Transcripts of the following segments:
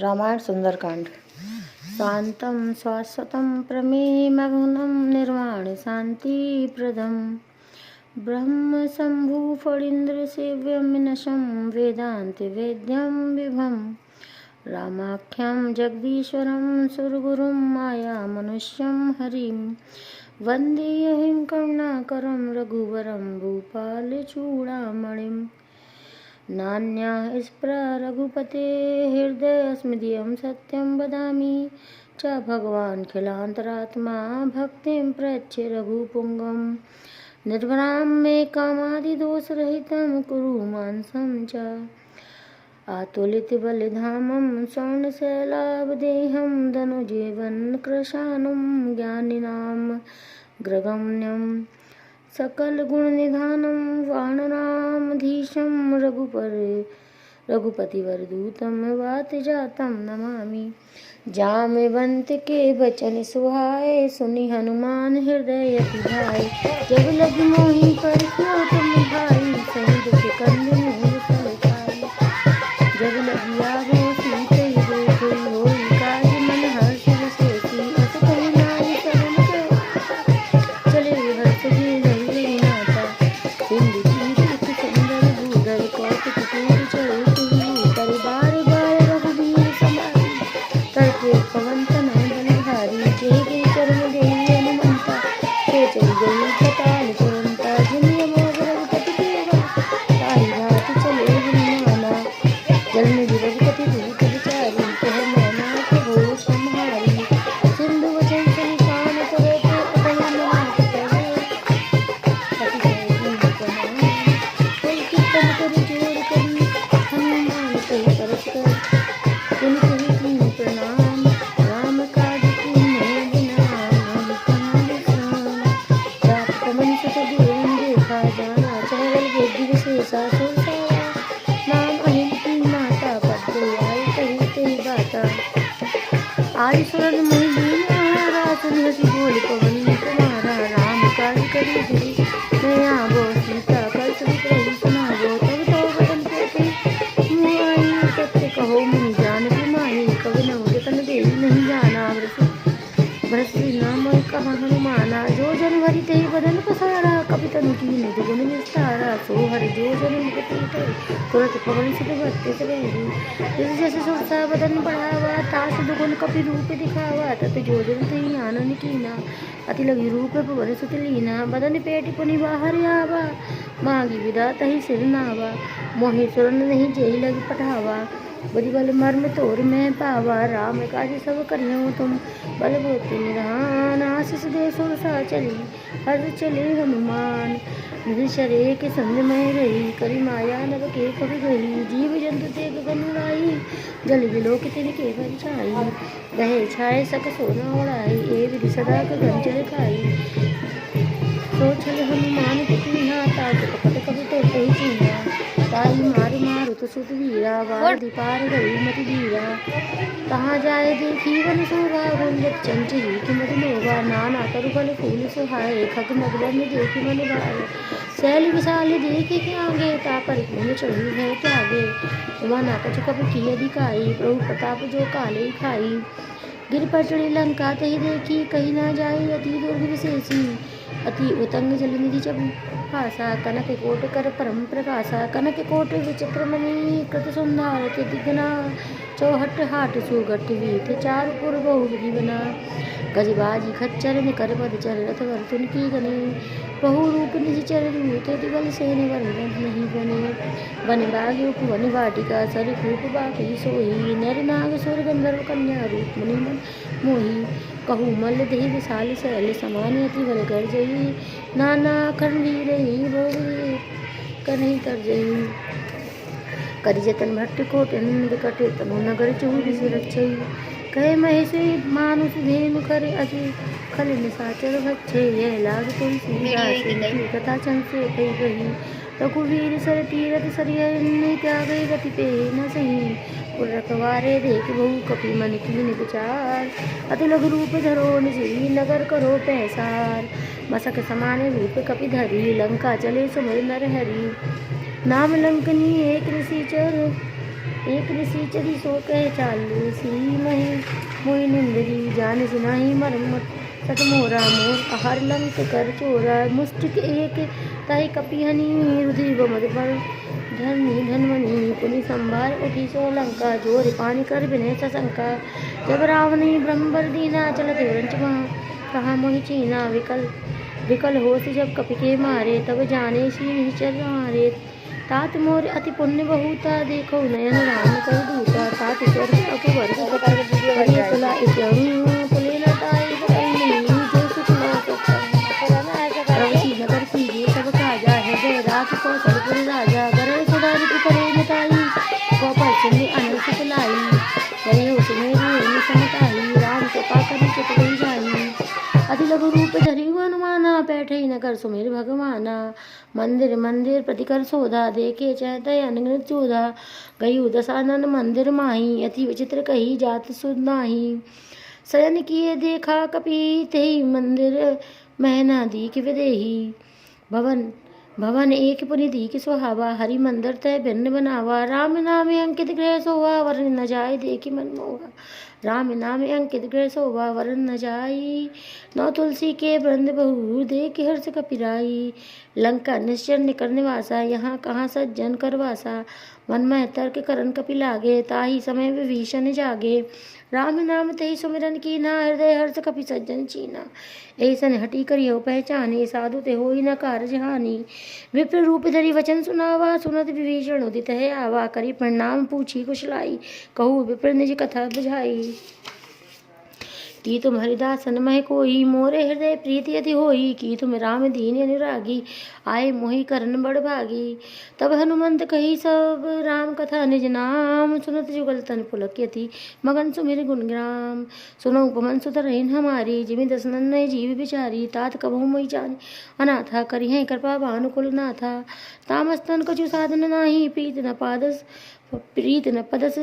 रामायण सुंदरकांड। शांतं शाश्वतं प्रमेयमघनं निर्वाण शांतिप्रदं ब्रह्म शंभु फणीन्द्रसेव्यं विनशं वेदान्तवेद्यं विभं रामाख्यं जगदीश्वरं सुरगुरुं मायामनुष्यं हरिं वन्देऽहं करुणाकरं रघुवरं भूपालचूडामणिं नान्या स्पृहा रघुपते हृदयस्मिदियं सत्यं वदामि च भगवान् खिलान्तरात्मा भक्तिं प्रयच्छ रघुपुङ्गं निर्भरां मे कामादिदोषरहितं कुरु मानसं च आतुलितबलिधामं स्वर्णशैलावदेहं धनुजीवनकृशानुं ज्ञानिनां ग्रगम्यं सकलगुणनिधानं वानरामधीशं रघुपतिवरदूतं वातजातं नमामि। जामवंत के बचन सुहाए सुनि हनुमान हृदय भाई जब लग मोहि पर तुम भाई सही दुख कंद मूल फल खाई जब लगी आगो सीते देखो होई काज मन हर्ष विशेषी अस कही नाई शरण चले हर्ष जी नहीं नाता सिंधु की सुंदर भूधर कौतुक टूट चढ़े तुझू कर बार बार रघुबीर समाई करके पवन तनय बलधारी जय गिर चरण देहि हनुमंता ते चली गई खटाल तुरंता जिन्य मोह रघुपति देवा ताहि भांति चले हनुमाना जल में रघुपति दूत विचारी कह मैना प्रभु संहारी सिंधु वचन सुनि कान करे ते अतल मनात करे पति कोई कीर्तन करे जोर करी हनुमान कही परस कर सुन कही प्रणाम राम काज कीन्हे बिना मन कहां जात पवन सुत देव देखा जाना चहल बुद्धि विशेषा सुरसारा नाम अहिं की माता पद आई कही ते बाता आई सुरन मुनि दीना रासुनि हसी बोल पवन कुमारा राम काज करी धीरे नया बो सीता कर सुनि प्रभु सुनावो तब तो बदन पे मुँह आई सत्य कहो मुनि जान माही कवि न तन देवी नहीं जाना भ्रष्टि नाम कहा हनुमाना जो जन भरी ते बदन पसारा कपि तनु कीन्ह दुगुन विस्तारा सो हरि जो जन मुक्ति तुरत पवन सुत भक्ति सवेरी जिस जैसे सुरसा बदन बढ़ावा तास दुगुन कपि रूप दिखावा तत जो जन तहि आनन कीना अति लगी रूप पवन सुत लीना बदन पेट पुनि बाहर आवा मांगी विदा तहि सिर नावा मोहि सुरन नहीं जेहि लगी पठावा बड़ी बल मर्म तोर में पावा राम काज सब करियो तुम बल बोती निधान आशीष दे सुरसा चली हर चले हनुमान निशरे के संग में रही करी माया नव के कभी गई जीव जंतु ते गगन उड़ाई जल बिलोक तिनके भर छाई गहे छाए सक सोना उड़ाई ए विधि सदा गगन चल खाई सो छल हनुमान पुतली हाथा कपट कभी तो ही चीना ताई मारु मारु तो सुत वीरा वारधि पार गई मति धीरा कहाँ जाए देखी वन शोभा गुंजत चंचरी की मत लोभा नाना करु फल फूल सुहाए खग नगवन देखी मन भाए शैल विशाल देखी के आगे तापर में चढ़ी है त्यागे उमा नाकच कप की अधिकाई प्रभु प्रताप जो काले खाई गिर पर चढ़ी लंका तही देखी कहीं ना जाए अति दुर्ग विशेषी अति उतंग जल निधि चबु भाषा कनक कोट कर परम प्रकाशा कनक कोट विचित्रमणि कृत सुंदर दिग्ना चौहट हाट सुगट वीत चार पुर बहुविधि बना गजबाजी खच्चर निकर पद चर रथ वर तुन की गने बहु रूप निज चर रूत दिवल सेन वर नहीं बने वन बाग उपवन वाटिका सर खूप बाकी सोही नर नाग सुर गंधर्व कन्या रूप मुनि मन मोही कहू मल देहि विशाल शैल समान अति बल कर जई नाना खंडी रही बोली कन्हई कर जई करि जतन भट्ट कोटन विकट तनु नगर चूर सुरक्षई कहे महेशी मानुष धेनु करे अजि खल निशाचर भक्षे यह लाग तुलसी कथा चंसे कही गई रघुवीर सर तीरथ सरियन त्यागे गति पे न सही और रखवारे देख बहु कपि मन कीन विचार अति लघु रूप धरो निजी नगर करो पैसार मसक समान रूप कपि धरी लंका चले सुमर नर हरि नाम लंकनी एक ऋषिचर एक ऋषि चली सो कह चालू सी मही मोहि निंदरी जान सिनाही मरम सत मोरा मोर आहार लंक कर चोरा मुष्टिक एक ताई कपिहनी रुधिर मद पर धनी धनमनी पुनि संभार उठी सो लंका जोर पानी कर विनय सशंका जब रावणी ब्रह्मवर दीना चलत रंच कहा मोहि चीना विकल होश जब कपि के मारे तब जाने सी निश्चर हारे तात मोर अति पुण्य बहुता देखो नयन राम कर दूता तात स्वर्ग अकबर तुला पुले लताई जो सुख ना नगर कीजिए सब काजा है जय रात कौशलपुर राजा गरण सुधारित करे मिताई गोपाल सिंह अनंत सुलाई करे उसमें समताई राम कृपा करी चित गई जाई अति लघु रूप धरि हनुमाना बैठे नगर सुमेर भगवाना मंदिर मंदिर प्रतिकर सोधा देखे चहतय अनगिनत चोधा गई दशानन मंदिर माही अति विचित्र कही जात सुध नाही शयन किए देखा कपि तेहि मंदिर महना दीक विदेही भवन एक पुनि दीक सुहावा हरि मंदिर तय भिन्न बनावा राम नाम अंकित गृह सोवा वरण न जाय देखी मन मोहा राम नाम अंकित गृह शोभा वरण न जाई नौ तुलसी के वृंद बहु देख हर्ष कपिराई लंका निश्चर निकर निवासा यहाँ कहाँ सज्जन करवासा मन में तर्क करन कपि लागे ताही समय विभीषण जागे राम नाम तेहि सुमिरन कीना हृदय हर्ष कपि सज्जन चीना ऐसन हटी करियो पहचाने साधु ते होई न कारज हानि विप्र रूप धरि वचन सुनावा सुनत विभीषण उदित है आवा करी प्रणाम पूछी कुशलाई कहू विप्र निज कथा बुझाई की तुम हरिदासन मह कोई मोरे हृदय प्रीति यदि होई की तुम राम दीन अनुरागी आए मोहि करन बड़ भागी तब हनुमंत कही सब राम कथा निज नाम सुनत जुगल तन पुलक्यति मगन सुमिर गुणग्राम सुनो उपमन सुत रहीन हमारी जिमि दसनन जीव बिचारी तात कबहु मोहि जानी अनाथा करी है कृपा भानुकुल नाथा तामस्तन कछु साधन नाही प्रीत न पदस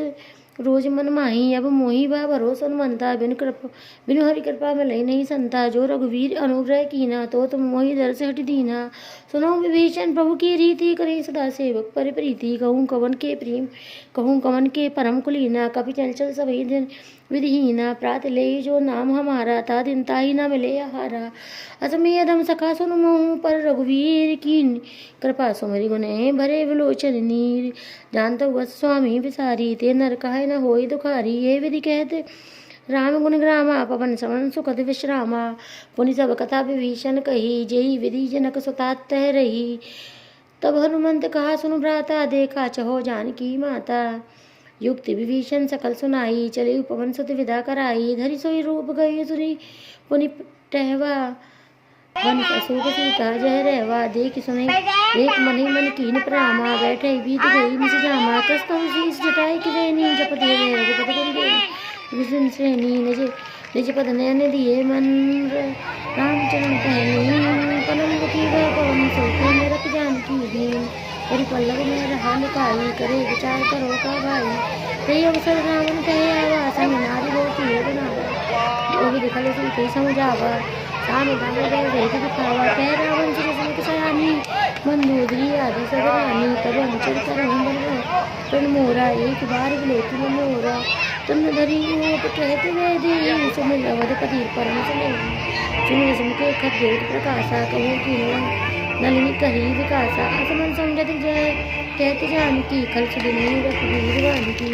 रोज मन माही अब मोही बा भरोसा मनता बिनु हरि कृपा में लई नहीं संता जो रघुवीर अनुग्रह कीना तो तुम मोही दर से हट दीना सुनो विभीषण प्रभु की रीति करे सदा सेवक पर प्रीति कहूँ कवन के प्रेम कहूँ कवन के परम कुलीना कपि चंचल सभी दिन विधिहीना प्रात ले जो नाम हमारा ता दिन ताही न मिले आहारा असमय अदम सखा सुन मोहू पर रघुवीर की कृपा सुमरि गुने भरे विलोचन नीर जानत वस स्वामी विसारी ते नर कहे न होई दुखारी ये विधि कहते राम गुण ग्रामा पवन श्रवण सुखद विश्रामा पुनि सब कथा विभीषण कही जेहि विधि जनक सुतात तह रही तब हनुमंत कहा सुन भ्राता देखा चहो जानकी माता युक्ति विभीषण सकल सुनाई चले पवन सुत विदा कराई धरि सोई रूप गई सुरी पुनि टहवा वन अशोक सीता जह रहवा देख सुने एक मन ही मन कीन प्रामा बैठे बीत गई निज जामा कस्तु शीस जटाई की वेनी जपत हे रघुपति कुल विष्णु श्रेणी निज पद नयन दिए मन रामचरण कहनी पनम की पवन सोते नरक जानकी दीन तेरी पल्लव में रहा निकाई करे विचार करो का भाई ते अवसर रावण कहे आवा संग नारी होती है बनावा योगी दिखल सुनते समझावा साम दाम गए वेद दिखावा कह रावण सुन सुन सयानी मंदोदरी आदि सब रानी तब अंचल कर मोरा एक बार विलोकी मन मोरा तुम धरी रूप कहते वेदी सुमिर अवधपति परम सुमिर सुनके खत ज्योत प्रकाशा कहूँ की नलिनी कही विकासा असमन समझत जय कहते जानकी खल सुदिनी रघुवीर जानकी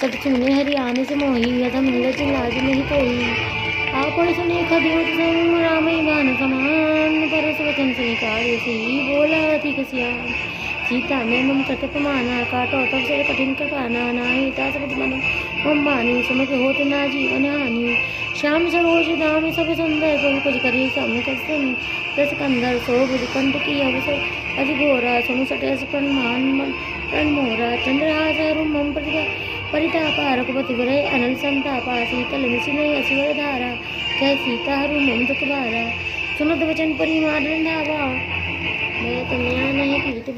सब सुने हरि आने से मोही अधम नीरज लाज नहीं कोई आप सुने खद्योत संग रामई बान समान परस वचन से कार्य सी बोला अधिक सियान सीता में मम कटप माना काटो तब से कठिन कृपाना नाही ता सब मन मम मानी समझ होत ना जीवन हानि श्याम सरोज धाम सब सुंदर प्रभु कुछ करी सम दस कंधर शोभ कंठ की अवसर अजगोरा सुनु सटेस प्रण मोरा चंद्रहास मम परितापा रघुपति विरय अनल संतापा शीतल निशिनय असिवर धारा कह सीता हरु मम दुख भारा सुनत वचन परिमाण धावा मैं तो नया नहीं कीर्ति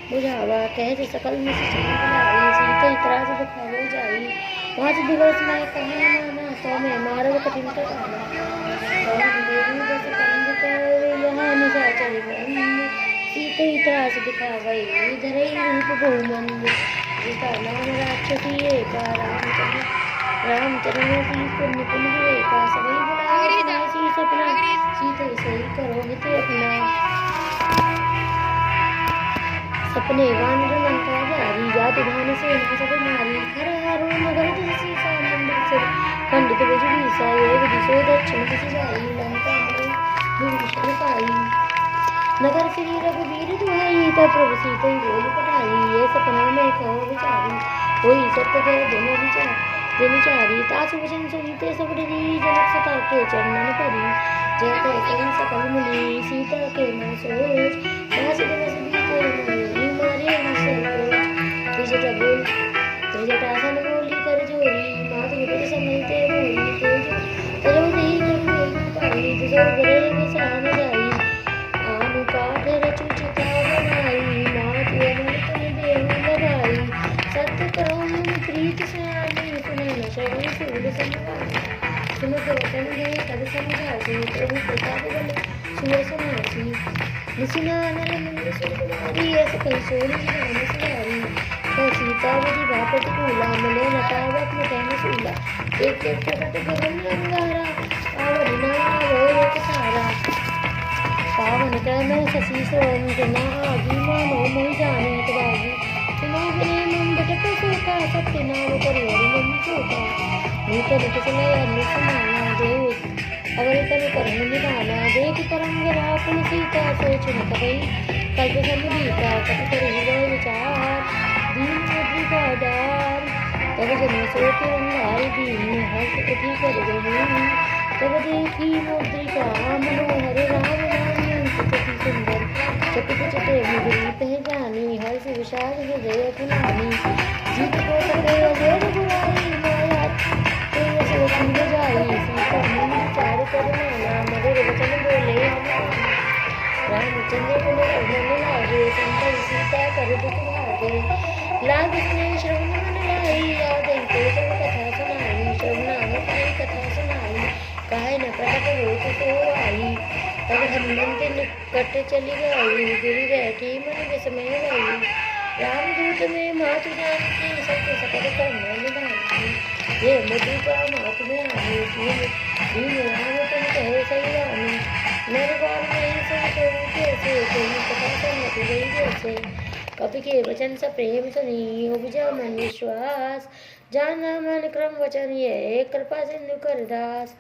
बुझावा कह सकल में सीता त्रास दुख हो जाई 5 दिवस में कहा माना तो मैं मारव कठिन कटाना सीते त्रास दिखावई धरई रूप बहुमंद सखी एका रामचरण सी पुण्य पुण्य विवेका सभी बुलाए सी सपना सीते सही करो हित अपना सपने वानर लंका जारी जाति धान से सब मारी हर हरो नगर तुलसी सा मंदिर से खंडित बिजली सा योग दिशो दक्षिण दिशा जाई लंका में विभीषण पाई नगर श्री रघुवीर दुहाई तब प्रभु सीते बोल पठाई ये सपना में कहो विचारी कोई सत्य जय दिन चारी तासु वचन सुनते सब डरी जनक सता के चरणन परी जय कह करी सकल मुनि सीता के मन सोच दास दिवस बीते मारे त्रिजटासन बोली कर जोरी मात विपद समझते मोरी तजो दी पाई तुझो गरे विसान जाई आनु काठ रचु चिता बनाई मात अमन तुम देहु लगाई सत्य कहो मन प्रीत सयानी पुनः न श्रवण सूल समझाई सुनो तो वचन है तद समझासी प्रभु प्रताप बल सुर समासी निशिनानर मंद सुकुमारी ऐसे कई सोनी राम सवारी सीतावती बापति कूला मिले नटावत मिटन सूला एक एक प्रकट गगन अंगारा पावन नाम सारा पावन क्रम शशि सोम जना आदि मानो मोहि जाने तबागी सुनो विनय मम बटक सोका सत्य नाम करियर मम सोका नूतन कुशल अन्य समाना देव अगर तनु कर्म निभाना देख परम विरापन सीता सोच न कहीं कल्प समुदीता कपि कर हृदय विचार दीन मुद्रिका डार तब जन सोते अंगार दीन हर्ष उठी कर गई तब देखी मुद्रिका मनोहर राम नामी अंकित सुंदर चकित चटे मुद्री पहचानी हर्ष विषाद हृदय कुलानी जीत को तके अजर बुराई माया तेरे सोची न जाई सीता मन विचार कर माना मधुर वचन बोले रामचंद्र को धन लागे संतन सीता कर दुख भागे लाग सुने श्रवण मन लाई याद इनके सब कथा सुनाई श्रवणाम की कथा सुनाई काहे न प्रकट होत सो आई तब हनुमंत निकट चली गई गिर बैठी मन विस्मय गई रामदूत में मातु जानकी सत्य सकल कर्म निभाई ये मुद्रिका मातु में आई दीन राम तुम कहे सही रामी नरवार नहीं सुनते कैसे कोई कथा सुनती गई जैसे कपि के वचन स प्रेम सुनी उपजा मन विश्वास जाना मन क्रम वचन ये कृपा सिंधु कर दास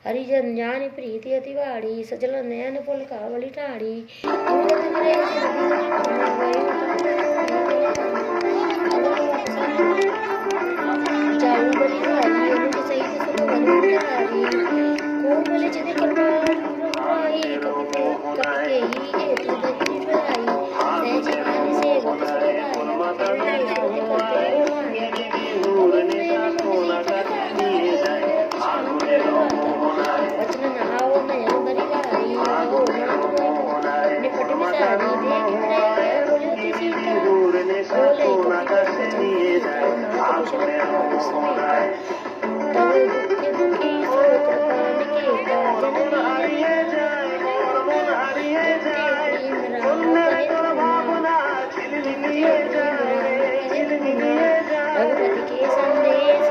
हरिजन ज्ञान प्रीति अति वाड़ी सजल नयन पुल कावली ठाड़ी जाऊ बलि भारी अनुज सहित सुख बलि कोमल चित कृपाई कपि के ही हेतु धरि निठुराई सहज ज्ञान सेवक सुधाई वचन नहाओ नयन भरी भारी हो निपट विसारी देख प्रेम बोले सीता बोले तब दुख दुखी सो कृपा निकेता जननी रघुपति के संदेश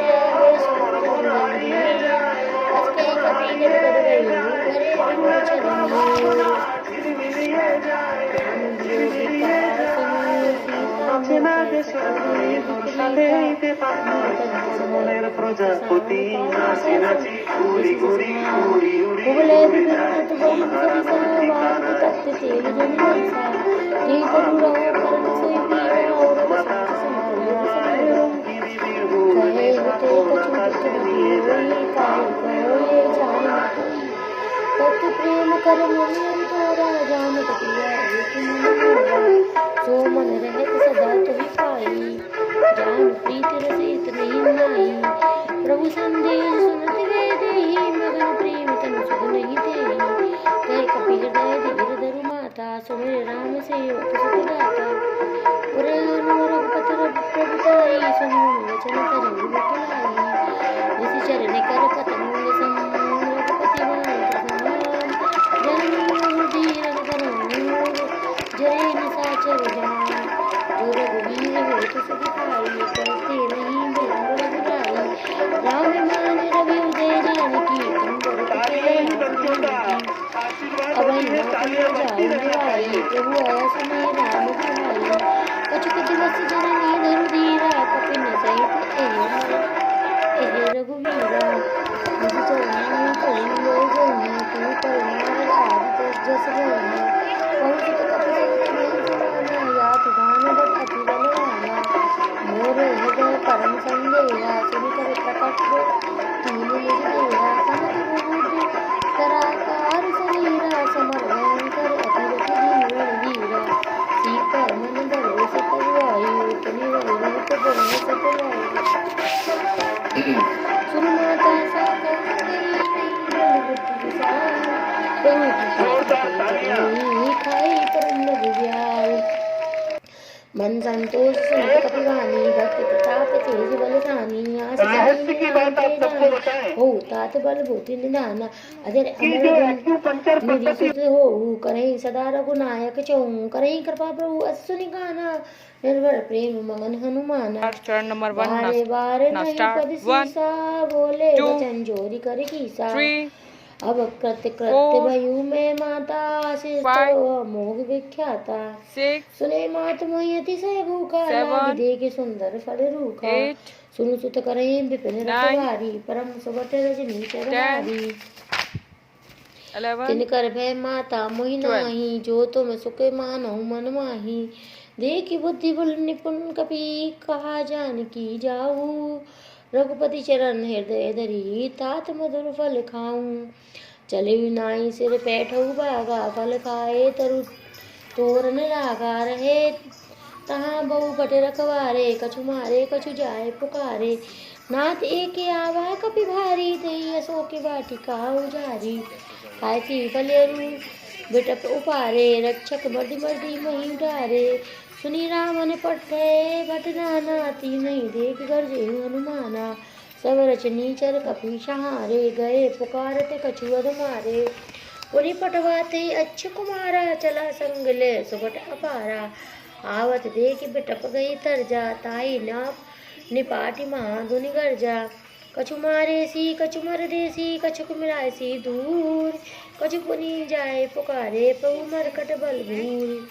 প্রজাপতি নাচি নাচি ঘুরি ঘুরি ঘুরি प्रेम कर मन तोरा जान सो मन रहत सदा तुहि पाई जान प्रीत रसित नहीं नाई प्रभु संदेश सुनत वे देहि मगन प्रेम तनु सुध नहीं देहि कह कपि हृदय दिगिर धरु माता सुमिर राम से सुख दाता पुरे रघुपति प्रभुताई सुनि वचन तरु बतलाई जिस चरण कर पतंग सम रघुपति जय निशाचर जान जो रघुवीर हो तो सुख पाई करते नहीं देहा सुनि कर प्रकट कीन निज देहा कनक बुद्धि कराकार शरीरा समर भयंकर अतिरथ जीवन वीरा सीता मन धरे सतवायु पुनि रूप बरन सतवायु सुन माता सा खाई परम लघुव्याल मन संतोष सुनित कपिवानी भक्ति प्रताप तेज बल धानी आस रहस्य की बात आप सबको बताएं। हो तात बल भूति निधाना अजर अमर निरीक्षित हो करहि सदा रघुनायक चौं करहि कृपा प्रभु असुनि गाना निर्भर प्रेम मगन हनुमाना चरण नंबर 1 बारे बारे नहीं पद 1 सीसा बोले 2 वचन जोरी कर कीसा 3 अब कृत्य 4 भयु में माता शिष्ट 5 मोह विख्याता 6 सुने मात मोहि अतिशय भूखा 7 लाग देखे सुंदर फल रूखा 8 सुनु सुत करें विपिन 9 रखवारी परम सुबट रजनी चरवारी 11 तिन कर भय माता मोहि 12 नाही जो तुम सुख मानो मन माही देखी बुद्धि बल निपुण कपि कहा जान की जाऊ रघुपति चरण हृदय धरी तात मधुर फल खाऊं चले नाई सिर पैठऊ बागा फल खाए तरु तोरन लागा रहे तहाँ बहु बट रखवारे कछु मारे कछु जाए पुकारे नाथ एक आवा कपि भारी दई असो के वाटिका उजारी खाती फलेरु बिटप उपारे रक्षक मर्दि मर्दि मही उडारे सुनी रामन पट्टे भट नाती नहीं देख गरजे हनुमाना सब रचनी चर कपि सहारे गए पुकारते कछुअद मारे पुनि पटवाते अच्छ कुमारा चला संग ले सुबट अपारा आवत देख बिटप गई तरजा ताई नाप निपाटी महाधुनि गर्जा कछु मारे सी कछु मर देसी कछु मिलाए सी दूर कछु पुनि जाए पुकारे प्रभु मरकट बल भूर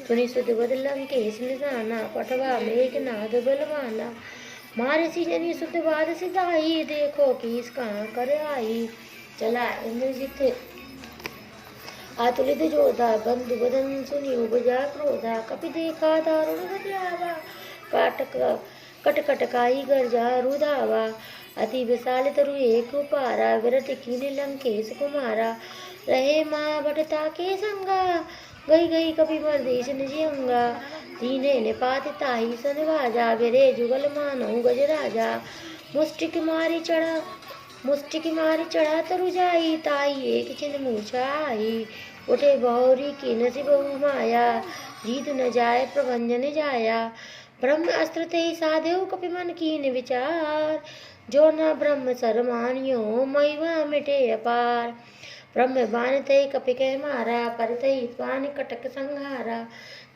सुनि सुध बद लंकेश निशाना पटवा मेघ नाद बलवाना मारे सी जनी सुध बाद सिधाई देखो किस कहाँ कर आई चला इंद्रजित आतुलित जोधा बंधु बदन सुनि उपजा क्रोधा कपि देखा दारुण गजावा कटकटकाई गर्जा रुधावा अति विशाल तरु एक पारा विरट कीन लंकेश कुमारा रहे माँ बटता के संगा गई गई कपि मरदेश निजंगा दीने निपात ताही सन भाजा विरे जुगल मानो गज राजा मुष्टिक मारी चढ़ा तरु जाई ताई एक छिन मूर्छा आई उठे बहुरी की नसी बहु माया जीत न जाए प्रभंजन जाया ब्रह्म अस्त्र ते साधेव कपि मन कीन विचार जो न ब्रह्म सरमानियो महिमा मिटे अपार ब्रह्म बान ते कपि कह मारा पर तई पान कटक संहारा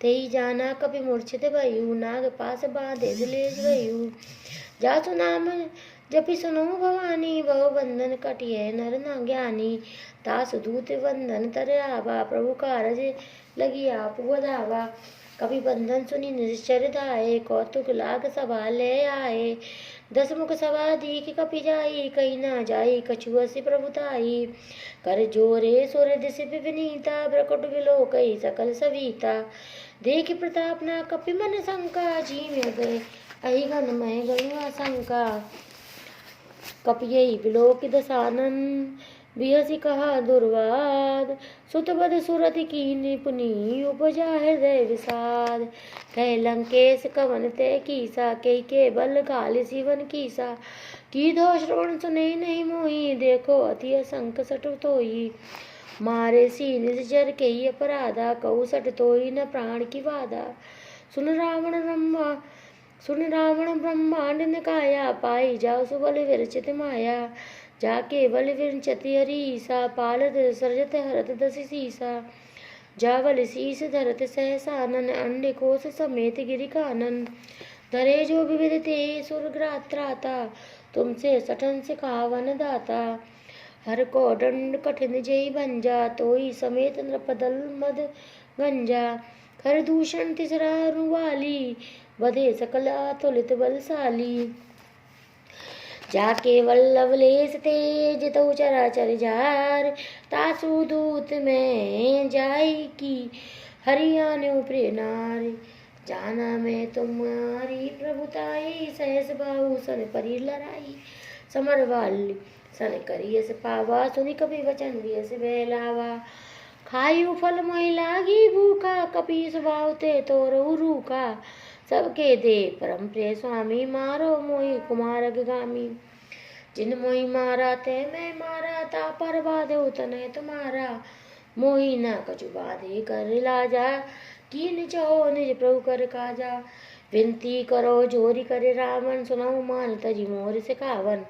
तेई जाना कपि मूर्छित भयु नाग पास बांधे दिलेश भयु जासु नाम जपि सुनो भवानी बहु बंधन कटिए नर न ज्ञानी तासु दूत बंधन तर आवा प्रभु कारज लगी आप वधावा कभी बंधन सुनी निश्चर धाये कौतुक लाग सभा ले आए दस मुख सभा दीख कपि जाई कहीं ना जाई कछुआ से प्रभुताई कर जोरे सुर दिश विनीता ब्रकुट बिलो कई सकल सविता देख प्रताप ना कपि मन शंका जी में गए अहि घन मय गयु आशंका कपि यही बिलोक दसानन बिहसी कहा दुर्वाद सुतबद सुरति की निपुनी उपजा हृदय विषाद कह लंकेश कवन ते कीसा के बल घाल शिवन कीसा की दो श्रवण सुने नहीं मोही देखो अति असंक सट तोई मारे सी निज जर के ही अपराधा कहु सट तोई न प्राण की वादा सुन रावण ब्रह्मांड निकाया पाई जाओ सुबल विरचित माया जाके बल विरचति हरीसा पालत सर्जत हरत दस सीसा जावल शीस धरत सहसानन अंड कोश समेत गिरि कानन धरे जो विविध ते सुरग्रात्राता तुमसे सठन सिखावन दाता हर को दंड कठिन जय भंजा तोई समेत नृपदल मद गंजा खर दूषण तिसरा रुवाली बधे सकल तुलित बलशाली जाके वल्लभलेस तेज तो चराचर जार तासु दूत में जाई की हरियाणु प्रिय नारी जाना मैं तुम्हारी प्रभुताई, सहस बाहु सन परी लड़ाई। समर वाली सन करी अस पावा, सुनि कपि वचन दियस बहलावा। खायु फल मोहि लागी भूखा, कपि स्वभाव ते तोरहु रूखा। सबके दे परम प्रिय स्वामी, मारो मोहि कुमार अग्रगामी। जिन मोहि मारा ते मैं मारा, ता पर बाधो तनय तुम्हारा। मोहि न कछु बाधे कर लाजा, कीन चहो निज प्रभु कर काजा। विनती करो जोरी करे रावण, सुनहु मान तजी मोर सिखावन।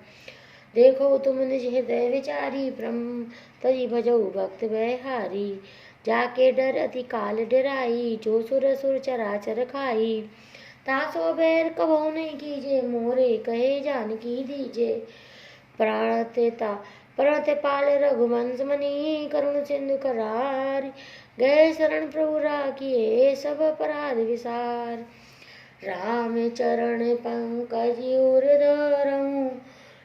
देखो तुम निज हृदय विचारी, ब्रह्म तजी भजऊ भक्त बहारी। जाके डर अति काल डराई, जो सुर सुर चराचर खाई। तासो बैर कबहु नहीं कीजे, मोरे कहे जानकी दीजे। प्रणत पाल रघुवंश मनी, करुण सिंधु करार। गए शरण प्रभु राखिए, सब अपराध विसार। राम चरण पंकज उर धरऊँ,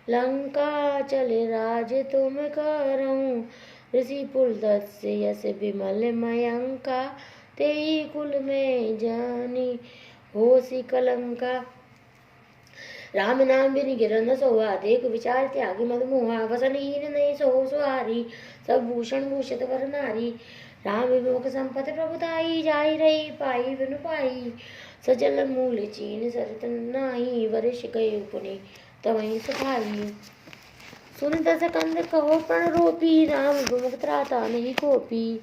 लंका चले राज तुम करऊँ। ऋषि पुलदस्य यस विमल मयंका, तेई कुल में जानी होसी कलंका। राम नाम बिन गिरन सोहा, देख विचार त्यागी मद मोहा। वसन हीन नहीं सो सुहारी, सब भूषण भूषित वर नारी। राम विमुख संपत प्रभुताई, जाई रही पाई बिनु पाई। सजल मूल चीन सरत नाही, वरिष गए पुनि तवहि सुखाई। सुन दस कंद कहो प्रण रोपी, राम विमुख त्राता नहीं कोपी।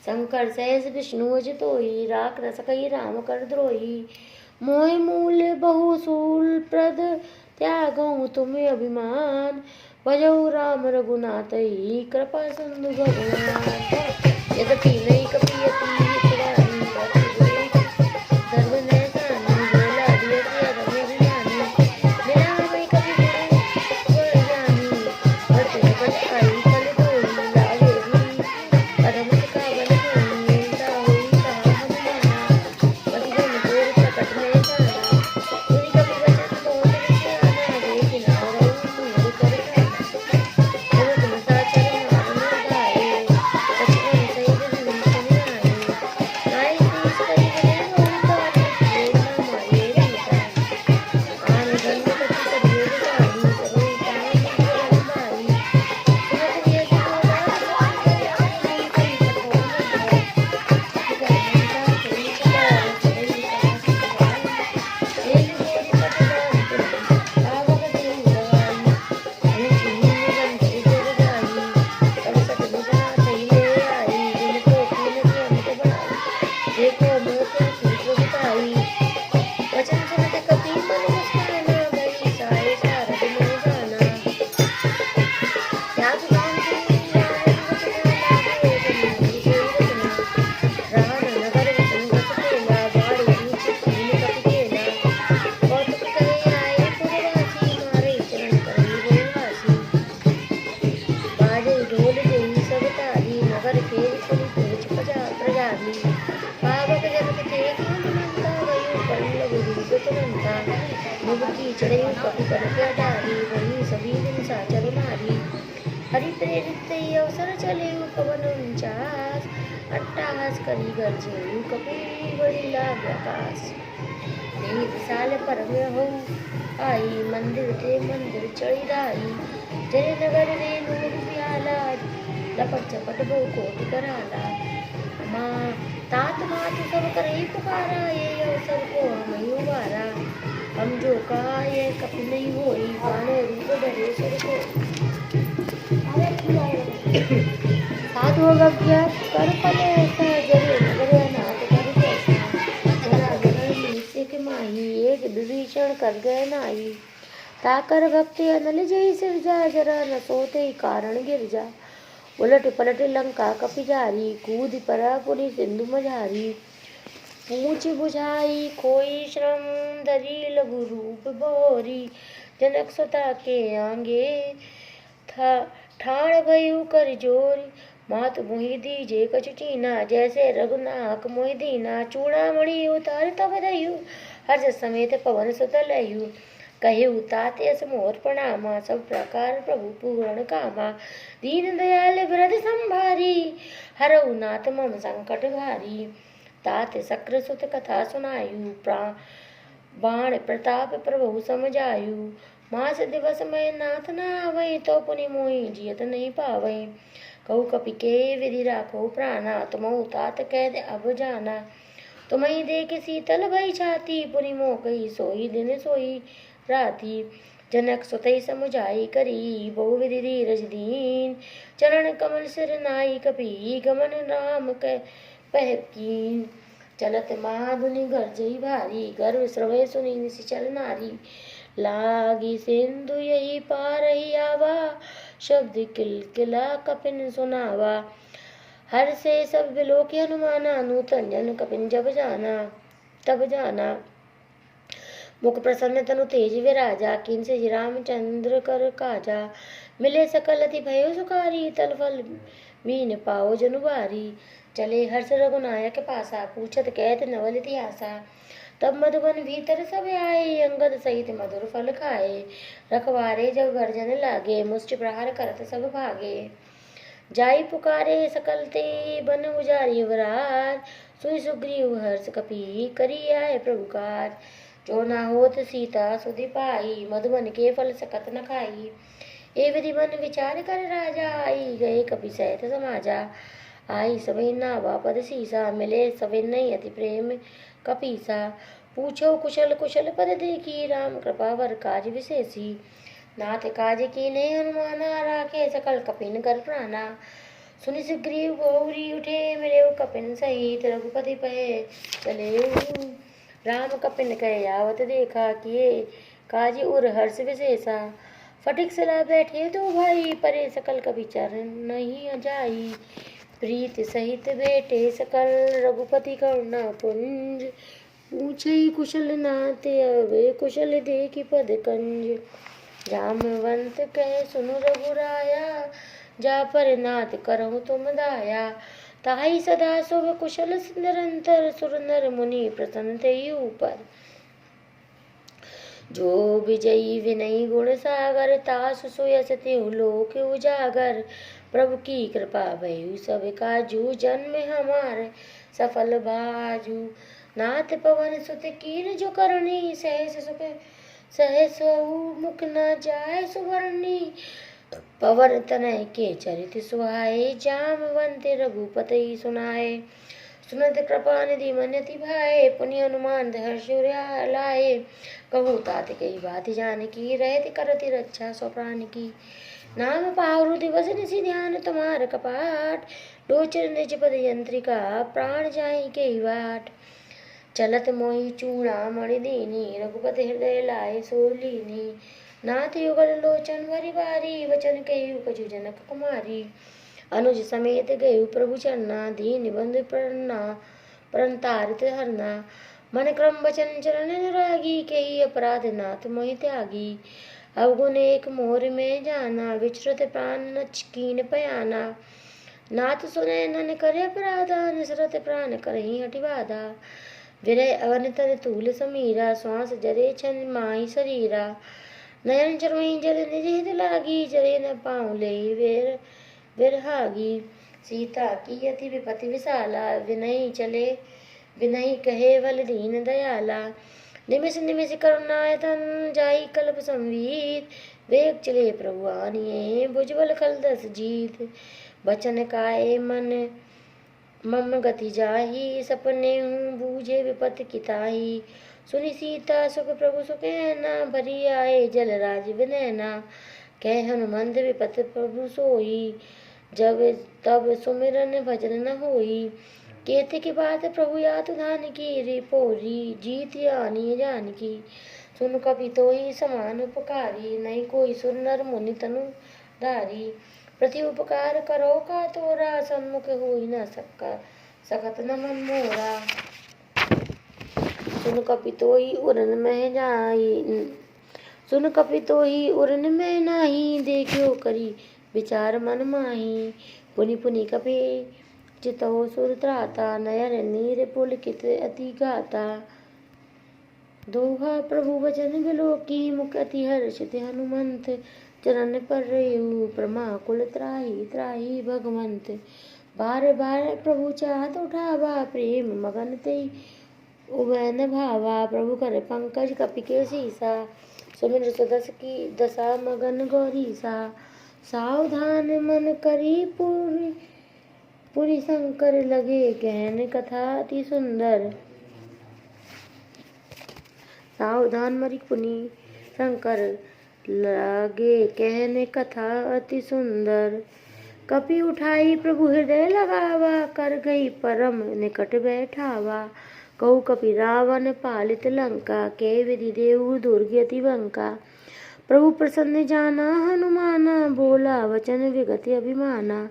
शंकर सहस विष्णु अजितोई, राख न सकई राम कर द्रोही। मोहि मूल बहु सूल प्रद, त्यागऊँ तुम्हें अभिमान। भजऊ राम रघुनाथई, कृपा सिंधु भगवान। यद्यपि नहीं कपि अति हितवानी, धर्म न जानी। बोला दियसि अधम अभिमानी, निरामय कपि गुण जानी। भट भट आई फल दोई, लागे भी अधम सिखावन होई। ऐसा होई कहा हनुमाना, मति गुण गोर प्रकट में जाना। सुनि कपि वचन बहुत विज्ञाना, देख न रहु मोर कर जाना। जब तुम साचर मारन गाए, बचपन सहित विभीषण आए। नाई शीस करि बने बहुतान, लोग न मारे रहिता। आन धन कपि करियो जुटाई, सबहि पाँव भगवन भाई। सुनत यश जोदार सखी कल्याण, करि कठोर निधान। सुगर मनसा सोई पुकार, सबहि सहास सुभाई। लेहि मोरि पटदान तुम, पावक देहु दवाई। ऊँच नीच जंतु जग जाई, सब सठ निज नाथई ले आई। जिनको कीन नियमित बढ़ाई, देखो मोह त्यागी प्रभुताई। वचन सुनत कपि मन मुस्काना, भई सारे सारद मोहि जाना। त्याग दान तुम्हें राम रघुपति लागे, बलिहारी सोई रचना। रान नगर वसन व्रत केला, बाढ़ ऊँच कीन कपि केला। कौतुक कहे आए पुरवासी, मारे चरण करई बहुवासी। बाजे ढोल देई सब ताली, नगर के पुनि पूछ प्रजाली। पावक जनक थे हनुमंता, वही परम लघु दूत तुरंता। मुबकी चढ़ई कपि कर क्या डारी, वही सभी दिन साचर नारी। हरि प्रेरित तई अवसर चले, पवन उनचास। अट्टहास करी गर्जेउ, कपि बड़ी लाग आकाश। देहि विशाल परम हो आई, मंदिर ते मंदिर चढ़ी दाई। जय नगर रेणु प्याला, लपट चपट बहु कोटि कराला। माँ तात मातु सब करई पुकारा, ये अवसर को हमहि उबारा। हम जो कहा ये कपि नहीं होई, जानो रूप धरे सुर कोई। साधु अवज्ञा कर फल ऐसा, जरे नगर अनाथ कर जैसा। जरा नगर नीचे के माही, एक विभीषण कर गए नाही। ताकर भक्ति अनल जय सिरजा, जरा न सोते कारण गिर जा। उलट पलट लंका कपि जारी, कूद पड़ा पुनि सिंधु मझारी। पूछ बुझाई कोई श्रम, धरी लघु रूप बोरी। जनक सुता के आगे, ठाण भयउ कर जोरी। मातु मोहि दीजे कछु टीना, जैसे रघुनाथ मोहि दीना। चूड़ामणि उतार तब दयु, हर्ष समेत पवन सुत लयु। कहेउ तात यस मोर प्रणामा, सब प्रकार प्रभु पूर्ण कामा। दीन दयाल वृद्ध संभारी, हरऊ नाथ मम संकट भारी। तात सक्र सुत कथा सुनायु बाण प्रताप प्रभु समझायु। मास दिवस में नाथ न आवै तो पुनि मोहि जियत नहीं पावै। कहु कपि के विधि राखो प्राणा तुमहु तात कैद अब जाना। तुम्हें देख शीतल भई छाती पुनि मोह कही सोई दिन सोई राती। जनक सुतई समुझाई करी बहु विधि धीरज दीन। चरण कमल सिर नाई कपि गमन राम कह पह कीन। चलत महाधुनि गरजई भारी गर्व श्रवै सुनी निश्चल नारी। लागी सिंधु यही पारही आवा शब्द किलकिला कपिन सुनावा। हर से सब बिलोक हनुमाना नूतन जन कपिन जब जाना तब जाना। मुख प्रसन्न तनु तेज विराजा किन से रामचंद्र कर काजा। मिले सकल अति भयो सुखारी तल फल मीन पाओ जनुबारी। चले हर्ष रघुनायक पासा पूछत कहत नवल इतिहासा। तब मधुबन भीतर सब आए अंगद सहित मधुर फल खाए। रखवारे जब गर्जन लागे मुष्टि प्रहार करत सब भागे। जाई पुकारे सकल ते बन उजारी युवराज। सुई सुग्रीव हर्ष कपि करी आए प्रभुकार। जो ना होत सीता सुधि पाई मधुबन के फल सकत न खाई। ए विधि मन विचार कर राजा आई गए कपि सहित समाजा। आई सभी नावा पद सीसा मिले सभी नहीं अति प्रेम कपीसा। पूछो कुशल कुशल पद देखी राम कृपा वर काज विशेषी। नाथ काज की नहीं हनुमाना राखे सकल कपिन कर प्राणा। सुनि सुग्रीव गौरी उठे मिले कपिन सहित रघुपति पहे चले। राम कपिन कहे आवत देखा किए काज उर हर्ष विशेषा। फटिक सला बैठे दो भाई परे सकल कपि चरण नहीं जाई। प्रीति सहित बेटे सकल रघुपति करुणा पुंज। पूछे कुशल नाथ अवे कुशल देखी पद कंज। जामवंत कह सुनु रघुराया जा पर नाथ करहु तुम दाया। ताहि सदा शुभ कुशल निरंतर सुर नर मुनि प्रसन्न तेहि ऊपर। जो विजयी विनयी गुण सागर तासु सुयस तेहु लोक उजागर। प्रभु की कृपा भयु सब काजू जन्म हमार सफल बाजू। नाथ पवन सुत कीन जो करनी सहस मुख न जाय सुवर्णी। पवन तनय के चरित सुहाए जामवंत रघुपति सुनाए। सुनत कृपा निधि मनति भाए पुनि हनुमान हर्ष लाए। कहूँ तात कई बात जान की रहत करति रक्षा सौ प्राण की। नाम पावरु दिवस निशि ध्यान तुम्हार कपाट। लोचन निज पद यंत्रिका प्राण जाई के बाट। चलत मोहि चूड़ा मणि दीनी रघुपति हृदय लाए सोलीनी। नाथ युगल लोचन भरी बारी वचन कहु कछु जनक कुमारी। अनुज समेत गयु प्रभु चरना दीन बंधु प्रणतारित हरना। मन क्रम वचन चरण अनुरागी कही अपराध नाथ मोहि त्यागी। अवगुण एक मोर में जाना विचरत प्राण न कीन पयाना। नाथ सुने नन करे अपराधा निसरत प्राण करही हटि बाधा। विरय अवन तन तूल समीरा श्वास जरे छन माही शरीरा। नयन चरवही जल निज हित लागी जरे न पाऊँ ले विरहागी। सीता की अति विपति विशाला विनयी चले विनयी कहे बल दीन दयाला। निमिष निमिष करुणायतन जाई कल्प संवीत। वेग चले प्रभु आनिए भुजबल खल दस जीत। बचन काए मन मम गति जाही सपने हूँ बूझे विपत किताही। सुनि सीता सुख प्रभु सुखैना भरी आए जल राज विनैना। कह हनुमंत विपत प्रभु सोई जब तब सुमिरन भजन न होई। कहते की बात प्रभु यातु धान की रे पोरी जीत आनी जानकी। सुन कपि तोहि समान उपकारी नहीं कोई सुर नर मुनि तनु धारी। प्रति उपकार करो का तोरा सन्मुख होई न सकत न मन मोरा। सुन कपि तोहि उरन में जाई सुन कपि तोहि उरन में नाही। देखियो करी विचार मन माही। पुनि पुनि कपि चितौ सुर त्राता नयन नीर पुलकित अति गाता। दोहा प्रभु वचन बिलोकी मुख अति हर्षित हनुमंत। चरण पर रेहु प्रमाकुल त्राहि त्राहि भगवंत। बार बार प्रभु चाहत उठावा, प्रेम मगन ते उबैन भावा। प्रभु कर पंकज कपि के सीसा, सुमिर सुदस की दशा मगन गौरीसा। सावधान मन करी पूरी पुरी शंकर, लगे कहन कथा अति सुंदर। सावधान मरी पुनि शंकर, लगे कहन कथा अति सुंदर। कपि उठाई प्रभु हृदय लगावा, कर गई परम निकट बैठावा। कहु कपि रावण पालित लंका, के विधि देहु दुर्गति बंका। प्रभु प्रसन्न जाना हनुमाना, बोला वचन विगत अभिमाना।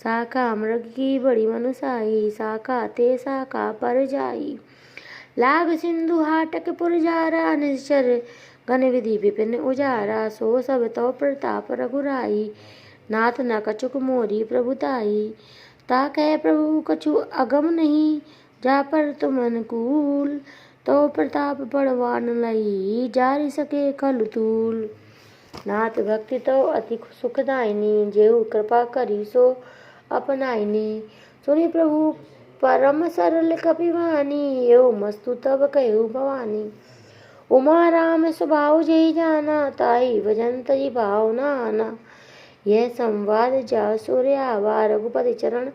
शाखा मृग की बड़ी मनुसाई, शाखा ते शाखा पर जाई। लाग सिंधु हाटक पुरजारा, निश्चर घन विधि विपिन उजारा। सो सब तो प्रताप रघुराई, नाथ न कछुक मोरी प्रभुताई। ता कह प्रभु कछु अगम नहीं, जा पर तुम अनुकूल। तो प्रताप बड़वान लई, जारि सके खलु तूल। नाथ भक्ति तो अति सुखदायिनी, जेहु कृपा करी सो अपनाइनी। सुनि प्रभु परम सरल कपिवानी, एवं मस्तु तब कहु भवानी। उमा राम स्वभाव जही जाना, ताई भजन तजी भाव न आना। यह संवाद जा सूर्य आवा, रघुपति चरण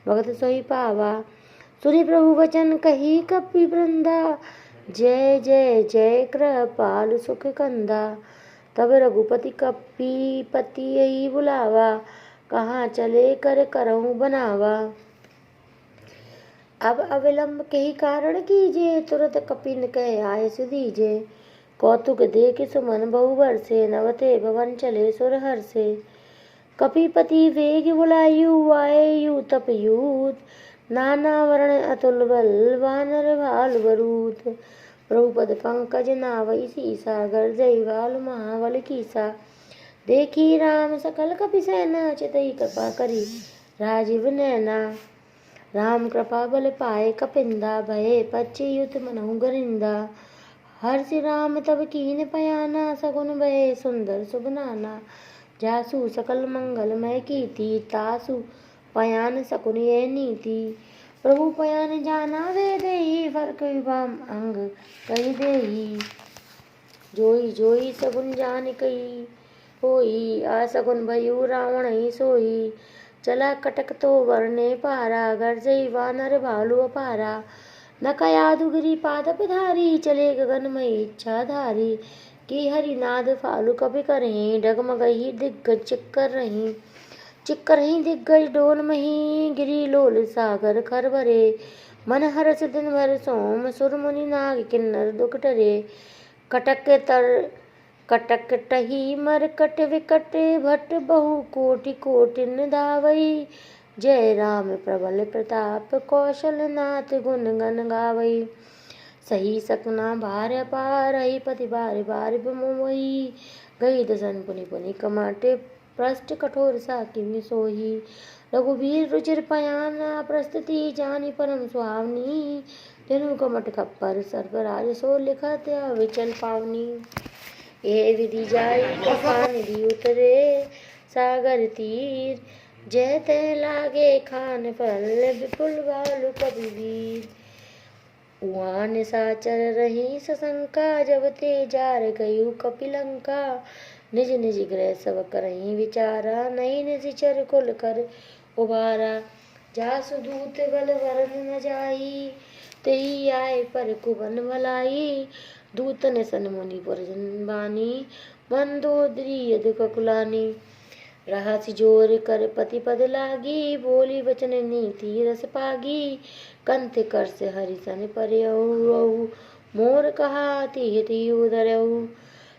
भगत सोई पावा। सुनि प्रभु वचन कही कपि वृंदा, जय जय जय कृपाल सुख कंदा। तब रघुपति कपि यही बुलावा, कहाँ चले कर करहूँ बनावा। अब अविलंब कही कारण कीजे, तुरत कपिन कह आय सुधीजे। कौतुक देख सुमन बहु बरसे, नवते भवन चले सुर हर्षे। कपिपति वेग बुलायु, आयु तप यूत। नाना वर्ण अतुल बल, वानर भाल बरूत। प्रभु पद पंकज नावई सीसा, गर्जई भाल महाबल कीसा। देखी राम सकल कपि सेना, चितई कृपा करी राजीव नैना। राम कृपा बल पाए कपिंदा, भये पच्युत मनहु गरिंदा। हर्षि राम तब कीन पयाना, सगुन भये सुंदर शुभ नाना। जासु सकल मंगलमय कीर्ति, तासु पयान सकुन ये नीति। प्रभु पयान जाना वे देहि, फरक विभाम अंग कही देहि। जोई जोई सगुन जान कही होई, असगुन भयु रावण ही सोई। चला कटक तो वर्णे पारा, गर्जई वानर भालु अपारा। न कयादु गिरि पादप धारी, चले गगन मई इच्छाधारी। की हरि नाद फालु कपि करहीं, डगमगही दिग्गज चिक्कर रहीं। चिक्कर ही दिग्गज डोल मही, गिरी लोल सागर खर भरे। मन हरस दिन भर सोम, सुर मुनि नाग किन्नर दुख टरे। कटक टही मरकट विकट, भट बहु कोटि कोटिन धावई। जय राम प्रबल प्रताप, कौशल नाथ गुण गण गावई। सही सकना भार अपार, ही पति बार बार मोही। गई दसन पुनि पुनि कमाटे, पृष्ठ कठोर साकिनी सोही। रघुवीर रुचिर पयाना, प्रस्तुति जानी परम सुहावनी। तेनु कमट खप्पर सर्वराज, सो लिखत अविचल पावनी। ये विधि जाई कहा निधि उतरे, सागर तीर। जय तय लागे खान फल, विपुल बालु कवि वीर। उहाँ निशाचर रही सशंका, जब ते जार गयु कपिलंका। निज निज गृह सब करहीं विचारा, नहीं निशिचर कुल कर उबारा। जासु दूत बल वरन न जाई, तेहि आए पर कुबन भलाई। दूतन सन मुनि पुरजन बानी, मंदोदरी यदु ककुलानी। रहसि जोर कर पति पद लागी, बोली वचन नीति रस पागी। कंथ कर से हरिसन परयऊ, मोर कहा तिहि उदरऊ।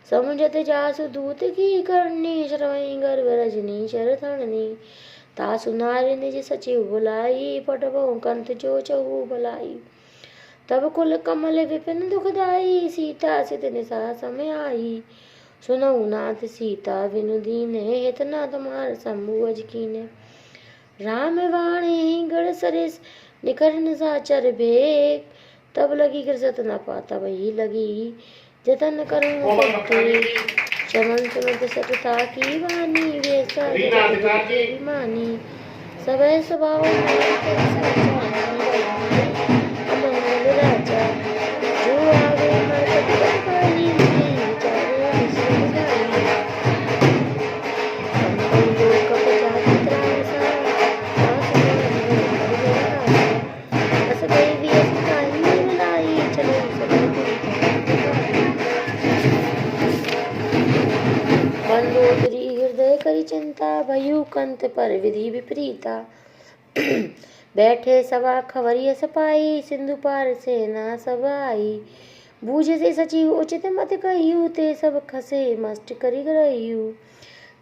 समुझत जासु दूत की करनी, श्रवई गर्भ रजनी शरथरनी। तासु नारी निज सचिव बुलाई, पटबहु कंथ जो चहु भलाई। तब कुल कमल विपिन दुखदाई, सीता सित निशा समय आई। सुनऊ नाथ सीता बिनु दीने, हित न तुम्हार शंभु अज कीने। राम वाणी गढ़ सरिस, निखर निशाचर भेक। तब लगी कृसत न पाता वही लगी, जतन करूँ पत्ते। चमन सुनत सतता की वाणी, वैसा जगत मानी। समय स्वभाव अमंगल राजा जो आवे मरकत काली चारों विश्व गाई संबंधो कप जाति त्रासा बस गई भी ऐसी कहानी मिलाई चलो मंदोदरी हृदय करी चिंता भयु कंत पर विधि विपरीता बैठे सभा खबरिय सपाई सिंधु पार सेना सब आई बूझे से सचिव उचित मत कहियु ते सब खसे मस्ट करी गरहियु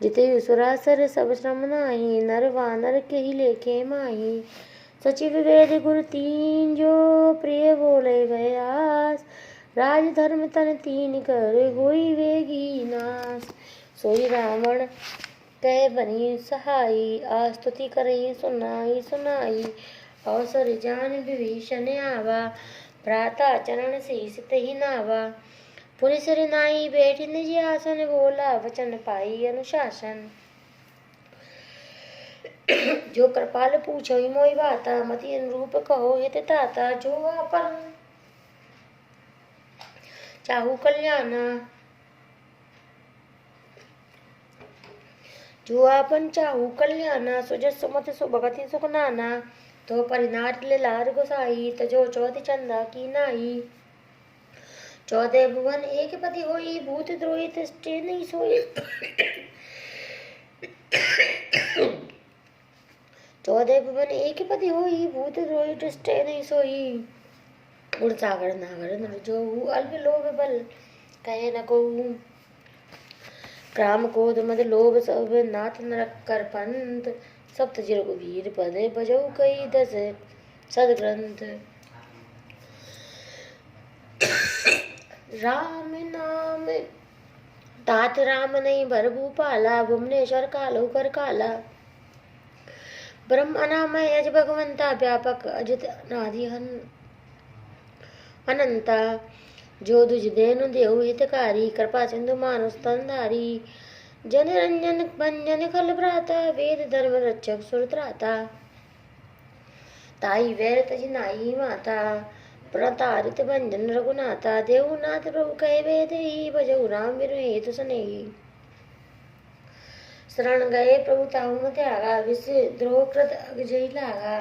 जिते सुरासर सब श्रम नाही नर वानर के ही लेखे माही सचिव वेद गुरु तीन जो प्रिय बोले भयास राज धर्म तन तीन कर होई वेगी नाश सोई रावण कह बनी सहाई आस्तुति करही सुनाई सुनाई अवसर जान विभीषण आवा भ्राता चरण शीस ही नावा पुलिस नाई बैठी निज आसन बोला वचन पाई अनुशासन जो कृपाल पूछो मोई बाता मति अनुरूप कहो हित ताता जो अपन चाहू कल्याणा जो आपन चाहू कल्याणा सुजस सुमत सुभगति सुख नाना तो परिनाट ले लार गोसाई तजो चौथ चंदा की नाई 14 भुवन एक पति होई भूत द्रोही तिष्ठे नहीं सोई 14 भुवन एक पति होई भूत द्रोही तिष्ठे नहीं सोई गुण सागर नागर नर जो अल्प लोभ बल कहे न को काम क्रोध मद लोभ सब नाथ नरक कर पंथ सप्त चिर वीर पद बजौ कई दस सदग्रंथ राम नाम तात राम नहीं भर भूपाला भुवनेश्वर कालो कर काला ब्रह्म अनामय अज भगवंता व्यापक अजित अनादि अनंता जो दुज देनु देहु हितकारी कृपा सिंधु मानुष तनधारी जन रंजन भंजन खल भ्राता वेद धर्म रक्षक सुरत्राता ताई वैर तज नाई माता प्रतारित भंजन रघुनाथा देवनाथ प्रभु कहे वेद ही भजऊ राम बिनु हेतु सनेही शरण गए प्रभु ताहु न त्यागा विद्रोह कृत अगजई लागा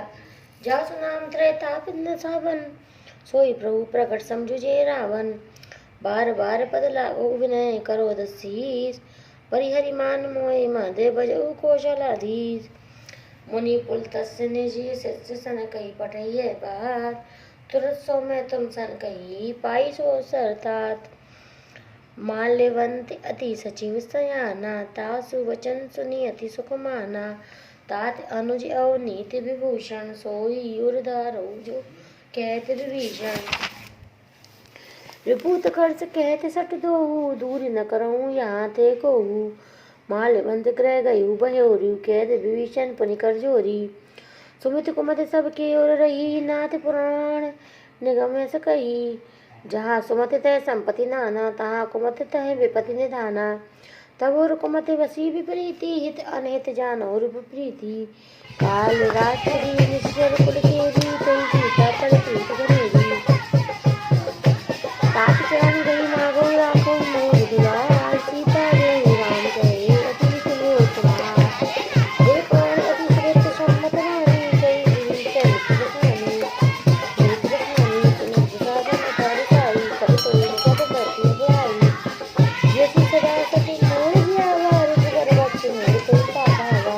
जासु नाम त्रैताप न सावन सोई प्रभु प्रकट समझुजे रावण बार बार पद लागो विनय करो दसीस परिहरि मान मोय माधे बजऊ कौशलाधीश मुनि पुल तस्य निजी सच सन कही पठइय बात तुरत सो मैं तुम सन कही पाई सो सरतात माल्यवंत अति सचिव सयाना तासु वचन सुनी अति सुख माना तात अनुज अवनीति विभूषण सोई उर्धारो जो कहते विभीषण रिपुत खर्च कहते सट दोहु दूर न करऊँ यहाँ थे कोहू माल्यवंत ग्रह गयु बहोरु कहते विभीषण पुनि कर जोरी सुमित कुमत सब के ओर रही नाथ पुराण निगम सकही जहाँ सुमति तह संपत्ति नाना तहाँ कुमत तह विपति निधाना तब और कुमत वसी विपरीति हित अनहित जानो विप्रीति काल रात्रि निश्चर कुल केरी कई सीता पर प्रीत करेरी तात चरण गई मागो राखो मोर दुलार सीता रे राम कहे अति सुनो तुम्हार हे प्राण अति श्रेष्ठ सम्मत वाणी कई विभीषण सुखानी नीत बखानी सुनो प्रसादन अतार साई सब तोय सब धरती बुआई यति सदा सती मोर जियावा रुक कर बक्ष मोर कोई पावा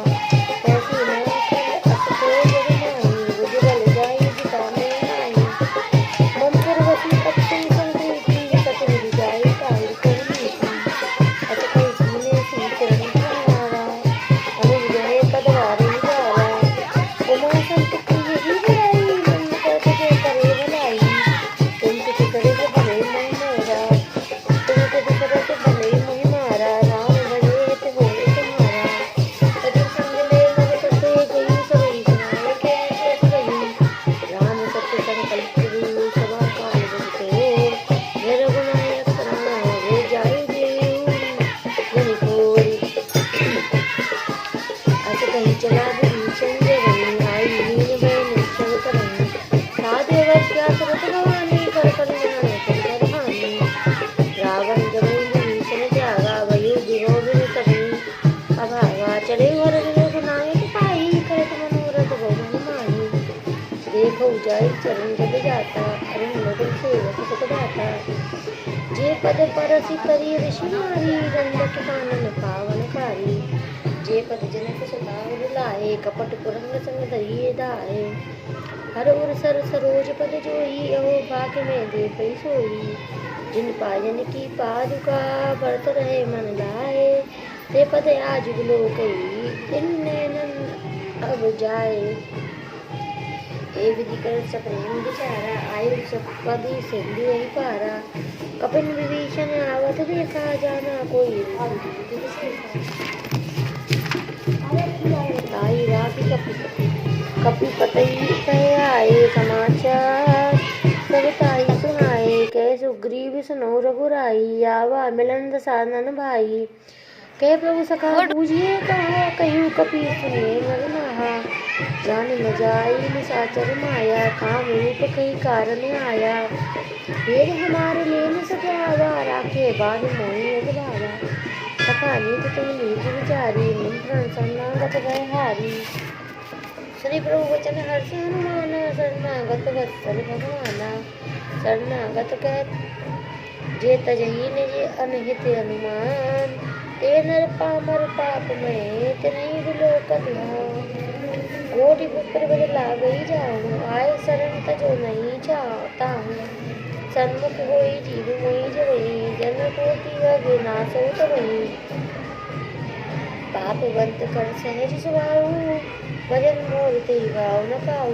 कैसी मैं कर असको जग माही बुझल जाई जिता में नाही मंत्र वसी पत्नी संकृति सतविधि जाई काहिर करनी अत कई सीने सी चरण हमारा अनुज गए पदवारी जारा उमा संत की यही बुराई मन कर तुझे करे भलाई तुम तुझ करे भले मैं मेरा तुम तुझ करे भले मैं मारा जुगाई चरण जब जाता, अरुण मगन सेवक सुख दाता। जे पद परसि करी ऋषि नारी, दंडक कानन पावन कारी। जे पद जनक सुता लाए, कपट कुरंग संग धरिए धाए। हर उर सर सरोज पद जोई, अहो भाग्य में दे पई सोई। जिन पायन की पादुका, बरत रहे मन लाए। ते पद आज बिलो कई, दिन नैनन अब जाए। हे विधि कर सप्रेम विचारा, आयु सब पदी सिंधु यही पारा। कपिन विभीषण आवत देखा, जाना कोई आई राखी कपि पतई कह आए। समाचार सब ताई सुनाए, कह सुग्रीव सुनो रघुराई। आवा मिलन दसानन भाई, कह प्रभु सखा पूजिए कहा। कहूँ कपि सुनिए नर नाहा, जान न जाई निशाचर माया। काम रूप कही कारण आया, वेद हमारे ले न सकावा। राखे बाध मोहि अग भावा, सखा नीत तुम नीति विचारी। निमंत्रण शरणागत भय हारी, श्री प्रभु वचन हर्ष हनुमान। शरणागत वत्सल भगवाना, शरणागत कह जे तजहि निज अनहित अनुमान। ते नर पामर पाप में तिन्हि बिलोकत ध्यान। कोटि विप्र बद लागई जाऊँ, आए शरण तजो नहीं ताहूँ। सन्मुख होई जीव मोहि जरहि, जन कोटि अगे नासौ तबहि। पाप बंत कर सहज सुभाऊ, भजन मोर ते भाव न पाऊ।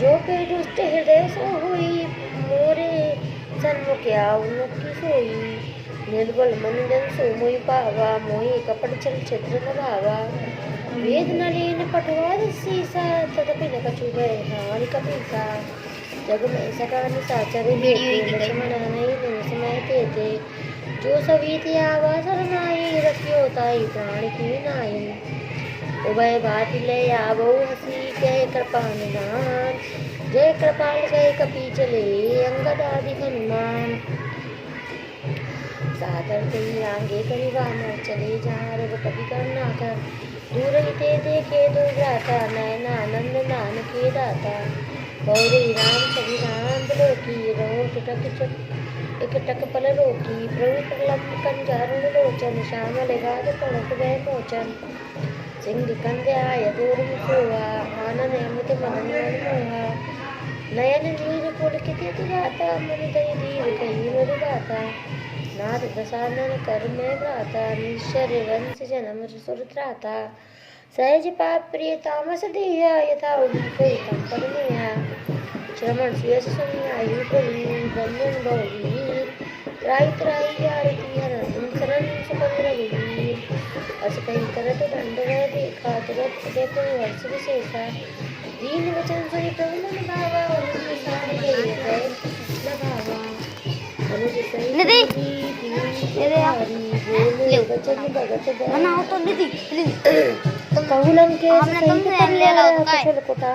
जो पे दुष्ट हृदय सो होई, मोरे सन्मुख आऊ न की सोई। निर्बल मन जन सो मोहि पावा, मोहि कपट छल छिद्र न भावा। वेद न लेन पठवा शीसा, तदपि न कछु भय हानि कपीसा। जग में सका निशाचर भेटे, लक्ष्मण नहीं समय तेते। जो सवीति आवा शरणाई, रखियो ताई प्राण की नाई। उभय भाति लय आवो हसी, कह कृपा निधान। जय कृपाल कह कपि चले, अंगद आदि हनुमान। सादर तेहि आगे करि वानर, चले जहाँ रघुपति कर नाकर। दूर हिते देखे दो भ्राता, नयन आनंद नानके दाता। गौरी राम सभी राम बिलोकी, रहो एकटक पल रोकी। प्रभु प्रलम्ब कंजारुण लोचन, श्यामल गाध पड़त भय मोचन। सिंह कंद आय दूर सोहा, आनन अमित मदन मोहा। नयन नीर पुलकित गाता, मन दय दीव कही मधु गाता। नाथ दसानन कर मैं भ्राता, निश्चर वंश जन्म सुर त्राता। सहज पाप प्रिय तामस देहा, यथा उदी कोई कंपन नेहा। श्रवण सुयस सुनि आयु प्रभु, बंधन बहुवीर। त्राहि त्राहि आरती हरन, शरण सुपन रघुवीर। अस कहि करत दंडवत देखा, तुरत उदय प्रभु हर्ष विशेषा। दीन वचन सुनि प्रभु मन भावा, अनुज सारि गए भय न भावा। अनुज सहित बनाओ तो निधि प्लीज। कहुलम के हमने तुमसे ले लो तो काय? कुशल कुटा,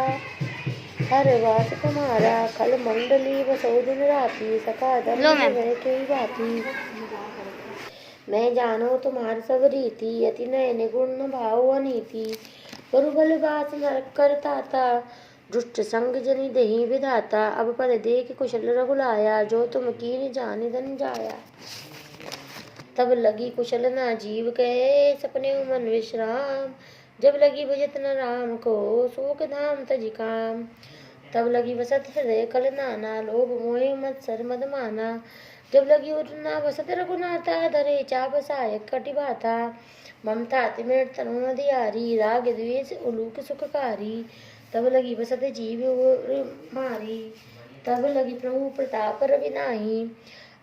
हर वास तुम्हारा। खल मंडली बसो दिन राती, सखा लो मैम। धर्म के भाती। मैं जानो तुम्हार सब रीति, अति नयन गुण भाव अनीति। बरुबल बास नरक करताता, दुष्ट संग जनि दही विधाता। अब पद देख कुशल रघुलाया, जो तुम कीन जानि धन जाया। तब लगी कुशल ना जीव कहे, सपने मन विश्राम। जब लगी भजत न राम को, शोक धाम तजि काम। तब लगी बसत हृदय कल नाना, लोभ मोह मत्सर मद माना। जब लगी उठना बसत रघुनाथा, धरे चाप सायक कटि बाथा। ममता तिमिर तनु अधियारी, राग द्वेष उलूक सुखकारी। तब लगी बसत जीव मारी, तब लगी प्रभु प्रताप रवि नाही।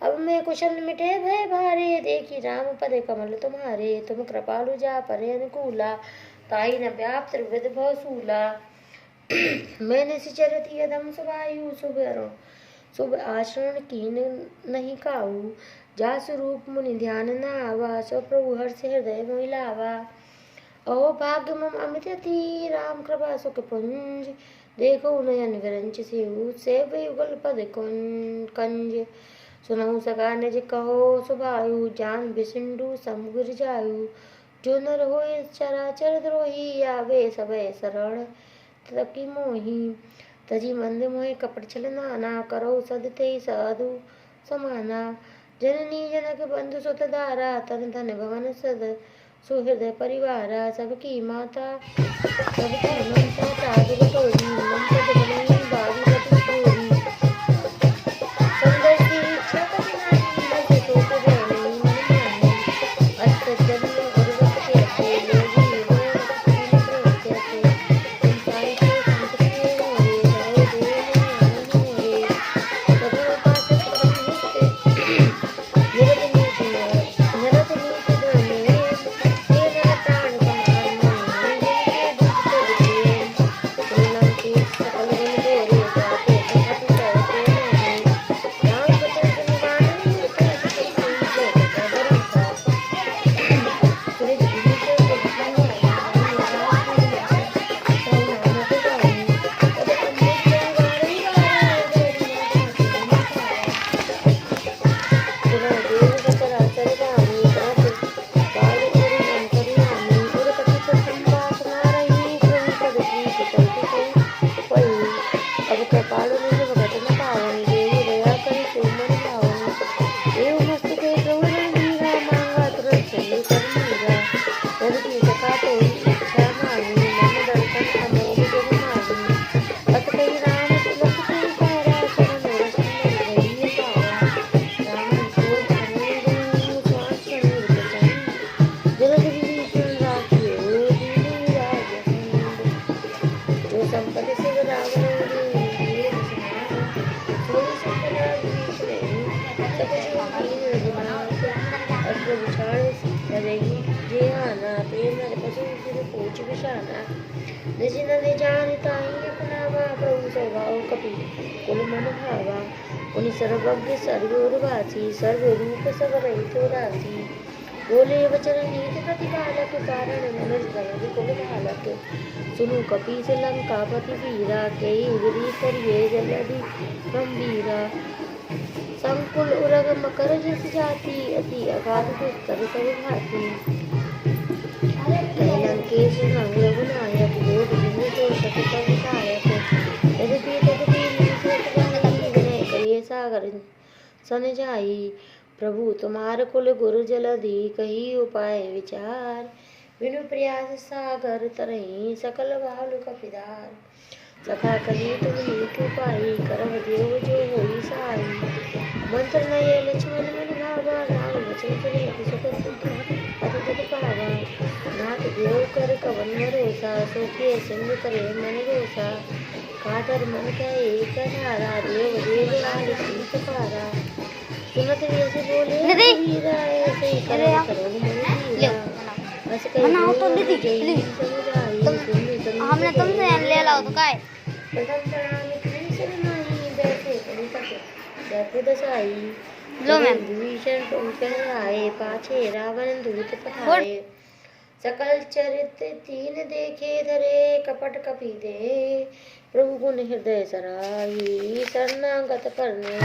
अब मैं कुशल मिटे भय भारे, देखी राम पद कमल तुम्हारे। तुम कृपालु जा परे अनुकूला, ताई न व्याप्त विद भव सूला। मैंने सिचरति यदम सुभायु, शुभ आचरण कीन नहीं काऊ। जा स्वरूप मुनि ध्यान न आवा, सो प्रभु हर्ष हृदय मोहि लावा। अहो भाग्य मम अमित अति, राम कृपा सुख पुंज। देखो नयन विरंच सेऊ, सेव युगल पद कंज। सुनहु सका निज कहो सुभायु, जान बिसिंडु समुगिर जायु। जो नर होय चराचर द्रोही, आवे सबय शरण तकी मोही। तजी मंद मोहि कपट छल नाना करो सदते साधु समाना जननी जनक बंधु सुत दारा तन धन भवन सद सुहृदय परिवारा सबकी माता सबकी ममता ताज बटोरी ममता जगनी बागी बटू चोरी सुंदर की इच्छा कभी नहीं मन से सोच गए नहीं मन मानी अस्त जन्म गुरुवत कैसे लोगी वो प्रेम कैसे संसारी के संत के मोरे जाए दे आनंद मोरे प्रभु पास निरत नीति धर्मे ये नर प्राण कमान मणि जिनके दुख के प्रेम सकल गुण गोरे जाते संगति करते नहीं राम बचन सुनिवान करते कोई जो भरोसा सुरज विभीषण को अब कृपालु निज भगत न पावन देव दया करि सो मन भावन देव मस्तु के प्रभु रणधीरा मांगा तुरंत चले कर मीरा यदि सका तो इच्छा मांगी मन दर्शन अमोघ जग मांगी अत कही राम तिलक के सारा चरण रसन रही पावा राम सोर खने गई स्वास समीर बचन जलद विभीषण राखियो दीनी राज जो संपत्ति सिंह रावण निज जान ताई अपनावा प्रभु स्वभाव कपि कुल मन भावा उनि सर्वज्ञ सर्वोर्वासी सर्व रूप सब रहित रासी बोले वचन नीति प्रतिपालक कारण मनुज धन कुल बालक सुनु कपीस लंकापति वीरा कई उगरी करिए जलधि गंभीरा संकुल उरग मकर जस जाति अति अगाध दुस्तर सब भाति लंकेश रंग रघुनायक बोध बिनु तो सति विधायक यद्यपि तदपि विनय करिए सागर सन जाई प्रभु तुम्हार कुल गुरु जलधि कही उपाय विचार बिनु प्रयास सागर तरही सकल बालु कपिदार सखा कही तुम नीति पाई करम देव जो होई साई मंत्र नये लक्ष्मण मन भावा राम वचन सुने अति सुख अति दुख पावा नाथ देव कर कवन भरोसा सो के सिंह करे मन रोसा काटर मन का एक धारा देव देव लाल सीत पारा सुनत ऐसे बोले वीरा ऐसे करे करो मन वीरा बस कहीं बनाओ तो दीदी प्लीज हमने तुमसे ले लाओ तो काय प्रथम प्रणाम इतनी शरणाई बैठे पड़ी तक बैठे दसाई लो मैम विभीषण पहुँच आए पाछे रावण दूत पठाए सकल चरित्र तीन देखे धरे कपट कपि दे प्रभु गुण हृदय सराही शरणागत करने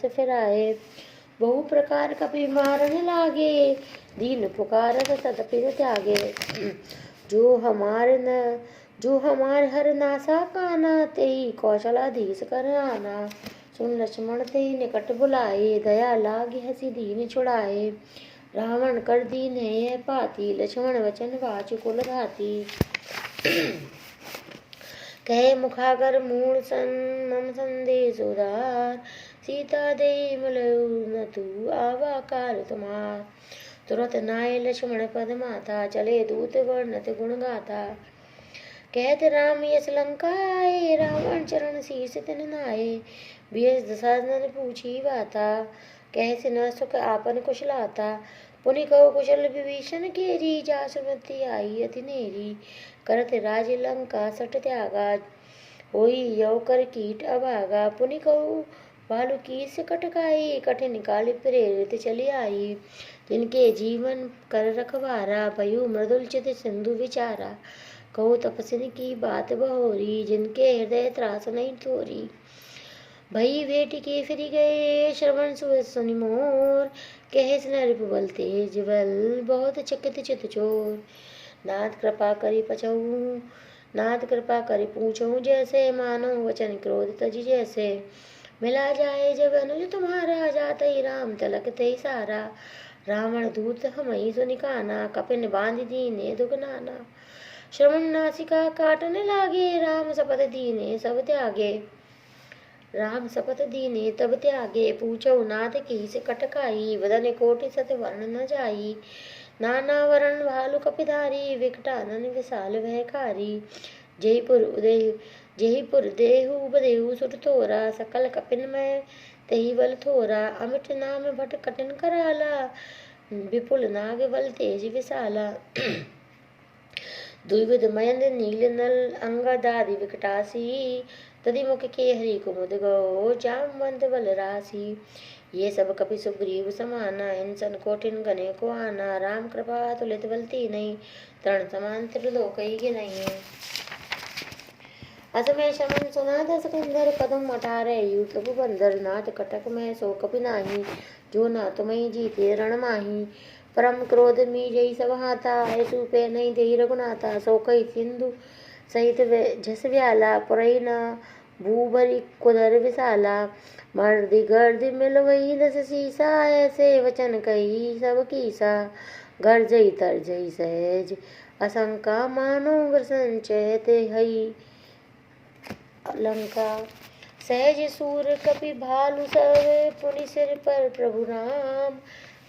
फिराए बहु प्रकार कपि मारन लागे दीन पुकारत तदपि न त्यागे जो हमार हर नासा काना तेई कौशलाधीश कर आना सुन लक्ष्मण तेई निकट बुलाए दया लागे हसी दीन छुड़ाए रावण कर दीन है पाती लक्ष्मण वचन वाचु कुल घाती कहे मुखागर मूल सन मम संदेश उदार सीता दे मलऊ न तू आवा काल तुम्हार तुरत नाय लक्ष्मण पद माता चले दूत वर्णत गुण गाथा कहत राम यस लंका आए रावण चरण शीस तिन नाये बियस दशानन पूछी बाता कहस न सुख आपन कुशलाता पुनि कहो कुशल विभीषण केरी जा सुमति आई अति नेरी करत राज लंका सट त्यागा होई यौ कर कीट अभागा पुनि कहो भालू की से कटकाई, कठिन काल प्रेरित चली आई। जिनके जीवन कर रखवारा, भयो मृदुल चित सिंधु विचारा। कहो तपस्विनी की बात बहोरी, जिनके हृदय त्रास नहीं तोरी। भई भेटी के फिर गए, श्रवण सुनि मोर। कहे नृप बल तेज बल, बहुत चकित चित चोर। नाथ कृपा करी पछऊ, नाथ कृपा करी पूछऊँ, जैसे मानो वचन क्रोध तजी जैसे। मिला जाए जब अनुज तुम्हारा, जाते ही राम तलक ते सारा। रावण दूत हमई सुनि काना, कपिन बांध दीने दुख नाना। श्रवण नासिका काटने लागे, राम शपथ दीने सब त्यागे। राम शपथ दीने तब त्यागे, पूछो नाथ की से कटकाई। वदन कोटि सत वर्ण न जाई, नाना वरण भालु कपिधारी। विकटानन विशाल भयकारी, जयपुर देहु बदेहु सुट थोरा। सकल कपिन में तही बल थोरा, अमिट नाम भट कठिन कराला। विपुल नाग बल तेज विशाला। द्विविध मयंद नील नल, अंगदादि विकटासी। तदि मुख के हरि कुमुद गो, जामवंत बल राशि। ये सब कपि सुग्रीव समाना, इंसन कोटिन गने को आना। राम कृपा तुलित बलती नहीं, तरण समान त्रिलोकई के नहीं। असमय शमन सुना दस कंधर, कदम 18 यूतप बंदर। नाथ कटक में सो कपि नाही, जो ना तुम्हें जीते रण माही। परम क्रोध मी जई सब हाथा, ऐसु पे नहीं दे रघुनाथा। सो कई सिंधु सहित झस व्याला, पुरई न भूभरी कुदर विशाला। मर्दि गर्दि मिलवई दस सीसा, ऐसे वचन कही सब कीसा। गर्जई तरजई सहज असंका, मानो ग्रसन चहते हई लंका। सहज सूर कपि भालु सब, पुनि सिर पर प्रभु राम।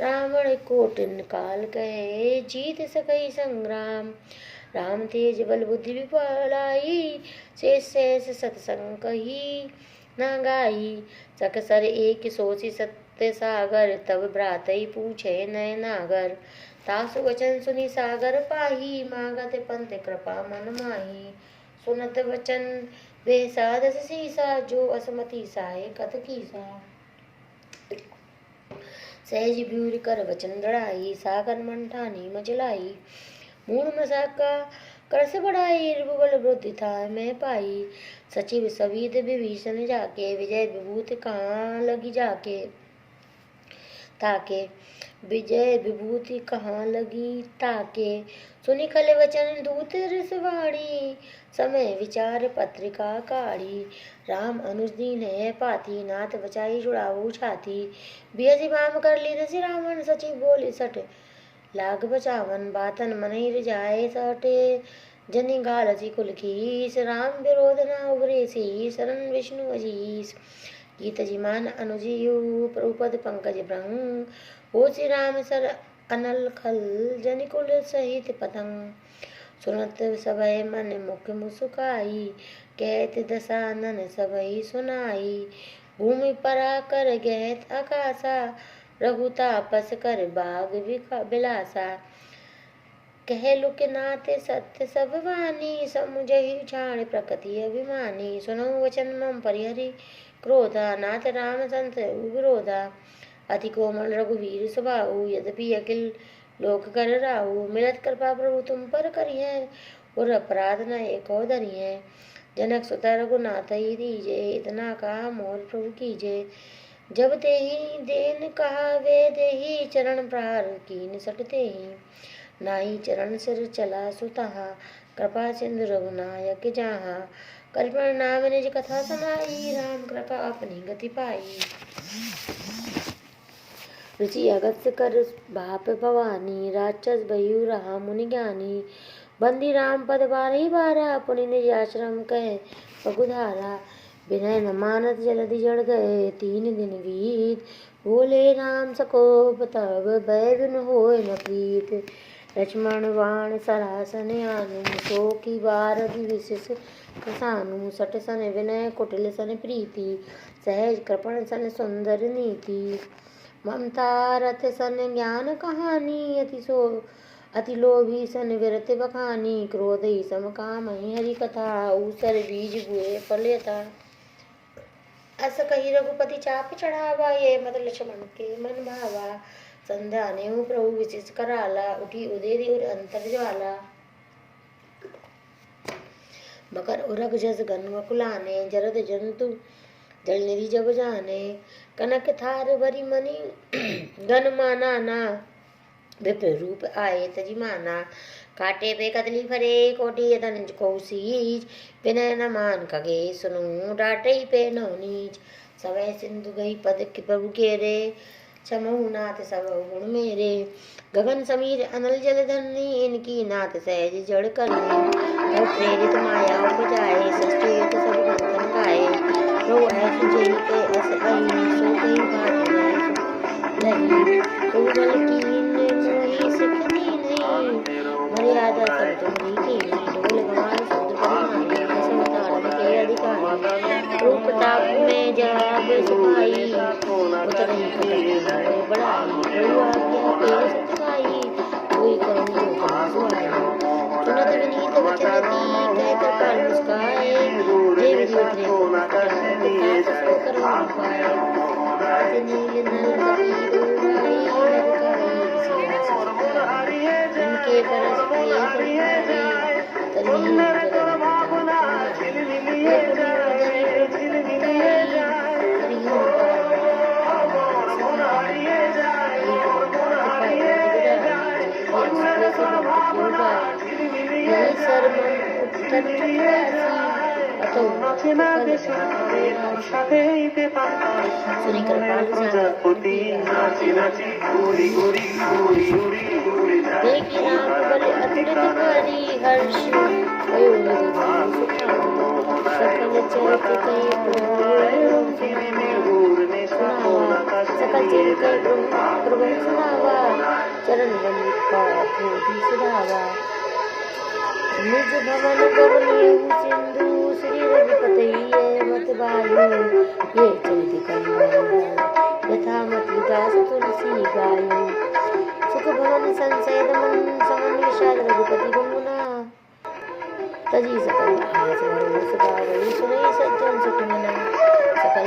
रावण कोटिन काल कहे, जीत सकई संग्राम। राम तेज बल बुद्धि विपुलाई, शेष सतसंग कही न गाई। सकसर एक सोची सत्य सागर, तब भ्रातई पूछे नय नागर। तासु वचन सुनि सागर पाही, मागत पंथ कृपा मन माही। सुनत वचन बेसा दस सीसा, जो असमति साहे कत कीसा। सहज ब्यूर कर वचन दृढ़ाई, सागर मन ठानी मजलाई। मूढ़ मसाका कर से बढ़ाई, रिपुबल बुद्धि था मैं पाई। सचिव सविद विभीषण जाके, विजय विभूत कहाँ लगी जाके। ताके विजय विभूति कहाँ लगी ताके। सुनि खल वचन दूत रसवाणी, समय विचार पत्रिका काढ़ी। राम अनुज दीन है पाती, नाथ बचाई जुड़ाऊ छाती। बियसि बाम कर ली दसि रावण, सचिव बोली सट लाग बचावन। बातन मनहि रिझाए सटे, जनि घालसी कुल कीस। राम विरोध न उबरे सी, शरण विष्णु अजीस। गीत जिमान अनुजीयु, प्रभुपद पंकज भ्रंग। हो श्री राम सर अनल खल, जनि कुल सहित पतंग। सुनत सबय मन मुख मुस्काई, कहत दसानन सबई सुनाई। भूमि परा कर गहत आकाशा, रघुतापस कर बाग बिलासा। कह लुक नाते सत्य सब वानी, समुझहि छाण प्रकृति अभिमानी। सुनऊ वचन मम परिहरि क्रोधा, नाथ राम संत विरोधा। अति कोमल रघुवीर स्वभाव, यद्यपि अखिल लोक कर राहु। मिलत कृपा प्रभु तुम पर करिए, और अपराध न एको धरिए। जनक सुत रघुनाथ ही दीजे, इतना कहा मोर प्रभु कीजे। जब तेहि देन कहा वे देहि, चरण प्रहार कीन सटते ही। नाई चरण सिर चला सुतहा, कृपा सिंधु रघुनायक जहाँ। कल्पन नाम निज कथा सुनाई, राम कृपा अपनी गति पाई। ऋषि अगस्त्य कर बाप भवानी, राक्षस भयु रहा मुनि ज्ञानी। बंदी राम पद बारही बारा, पुनि निज आश्रम कहे पगुधारा। विनय न मानत जलधि जड़ गए, 3 दिन बीत। बोले राम सकोप तब, भय बिन होय न प्रीत। लक्ष्मण बाण सरासन आनु, सो की बारधि विशेष कसानु। सट सन विनय कुटिल सन प्रीति, सहज कृपण सन सुंदर नीति। ममता रथ सन ज्ञान कहानी, अति लोभी सन विरत बखानी। क्रोध ही सम काम हरि कथा, ऊसर बीज बुए फल यथा। अस कही रघुपति चाप चढ़ावा, ये मत लक्ष्मण के मन भावा। संध्या ने प्रभु विशेष कराला, उठी उदय और अंतर ज्वाला। मकर उरग जस गन कुलाने, जरद जंतु जल निधि जब जाने। कनक थार भरी मणि गन माना ना, विप्र रूप आए तजी माना। काटे पे कदली फरे कोटि धनुज कौशीज, विनय न मान खगे सुनु डाटे पे नवनीज। सवै सिंधु गई पद के प्रभु केरे, समूह नाथ सब गुण मेरे। गगन समीर अनल जल धरनी, इनकी नाथ सहज जड़ करनी। और प्रेरित माया उपजाए, सृष्टि सब बंधन गाए। प्रभु ऐसु जई के अस आई, सो कई बात नहीं। प्रभु बल कीन मोहि सिकती नहीं, मर्यादा सब तुम्हारी की। ढोल गवार शब्द परिमाणी, दस अवतार के अधिकारी। रूप ताप में जब सुखाई, उतरई कटक बढ़ाई। प्रभु आज्ञा के सतकाई, कोई करूँ जो करूँ सुहाई। सुनत विनीत वचन ती, कह कृपाल मुस्काए। जे विधि उतरे तो सो करो पाए। नील नल कपी डोराई, लंकाई सियासत। इनके परस प्रिय तन्नी प्रजापति नाची नाची उड़ी उड़ी उड़ी उड़ी उड़ी जाए। देखी राम बल अतुलित भारी, हर्ष भयो निधि भानु सुखावा। सकल चरित कई सुनावा, सकल चरित कई प्रभु सुनावा। चरण वंदित पाठ होती सुधावा। निज भवन गगनेहु सिंधु, श्री रघुपति मत बायु। ये चरित कई यथा मति दास तुलसी गायु। सुख भवन संशय दमन, समन विषाद रघुपति गुणगुना। तजी सकल आस भरो सुधावै, सुनई सज्जन सुख मना। सकल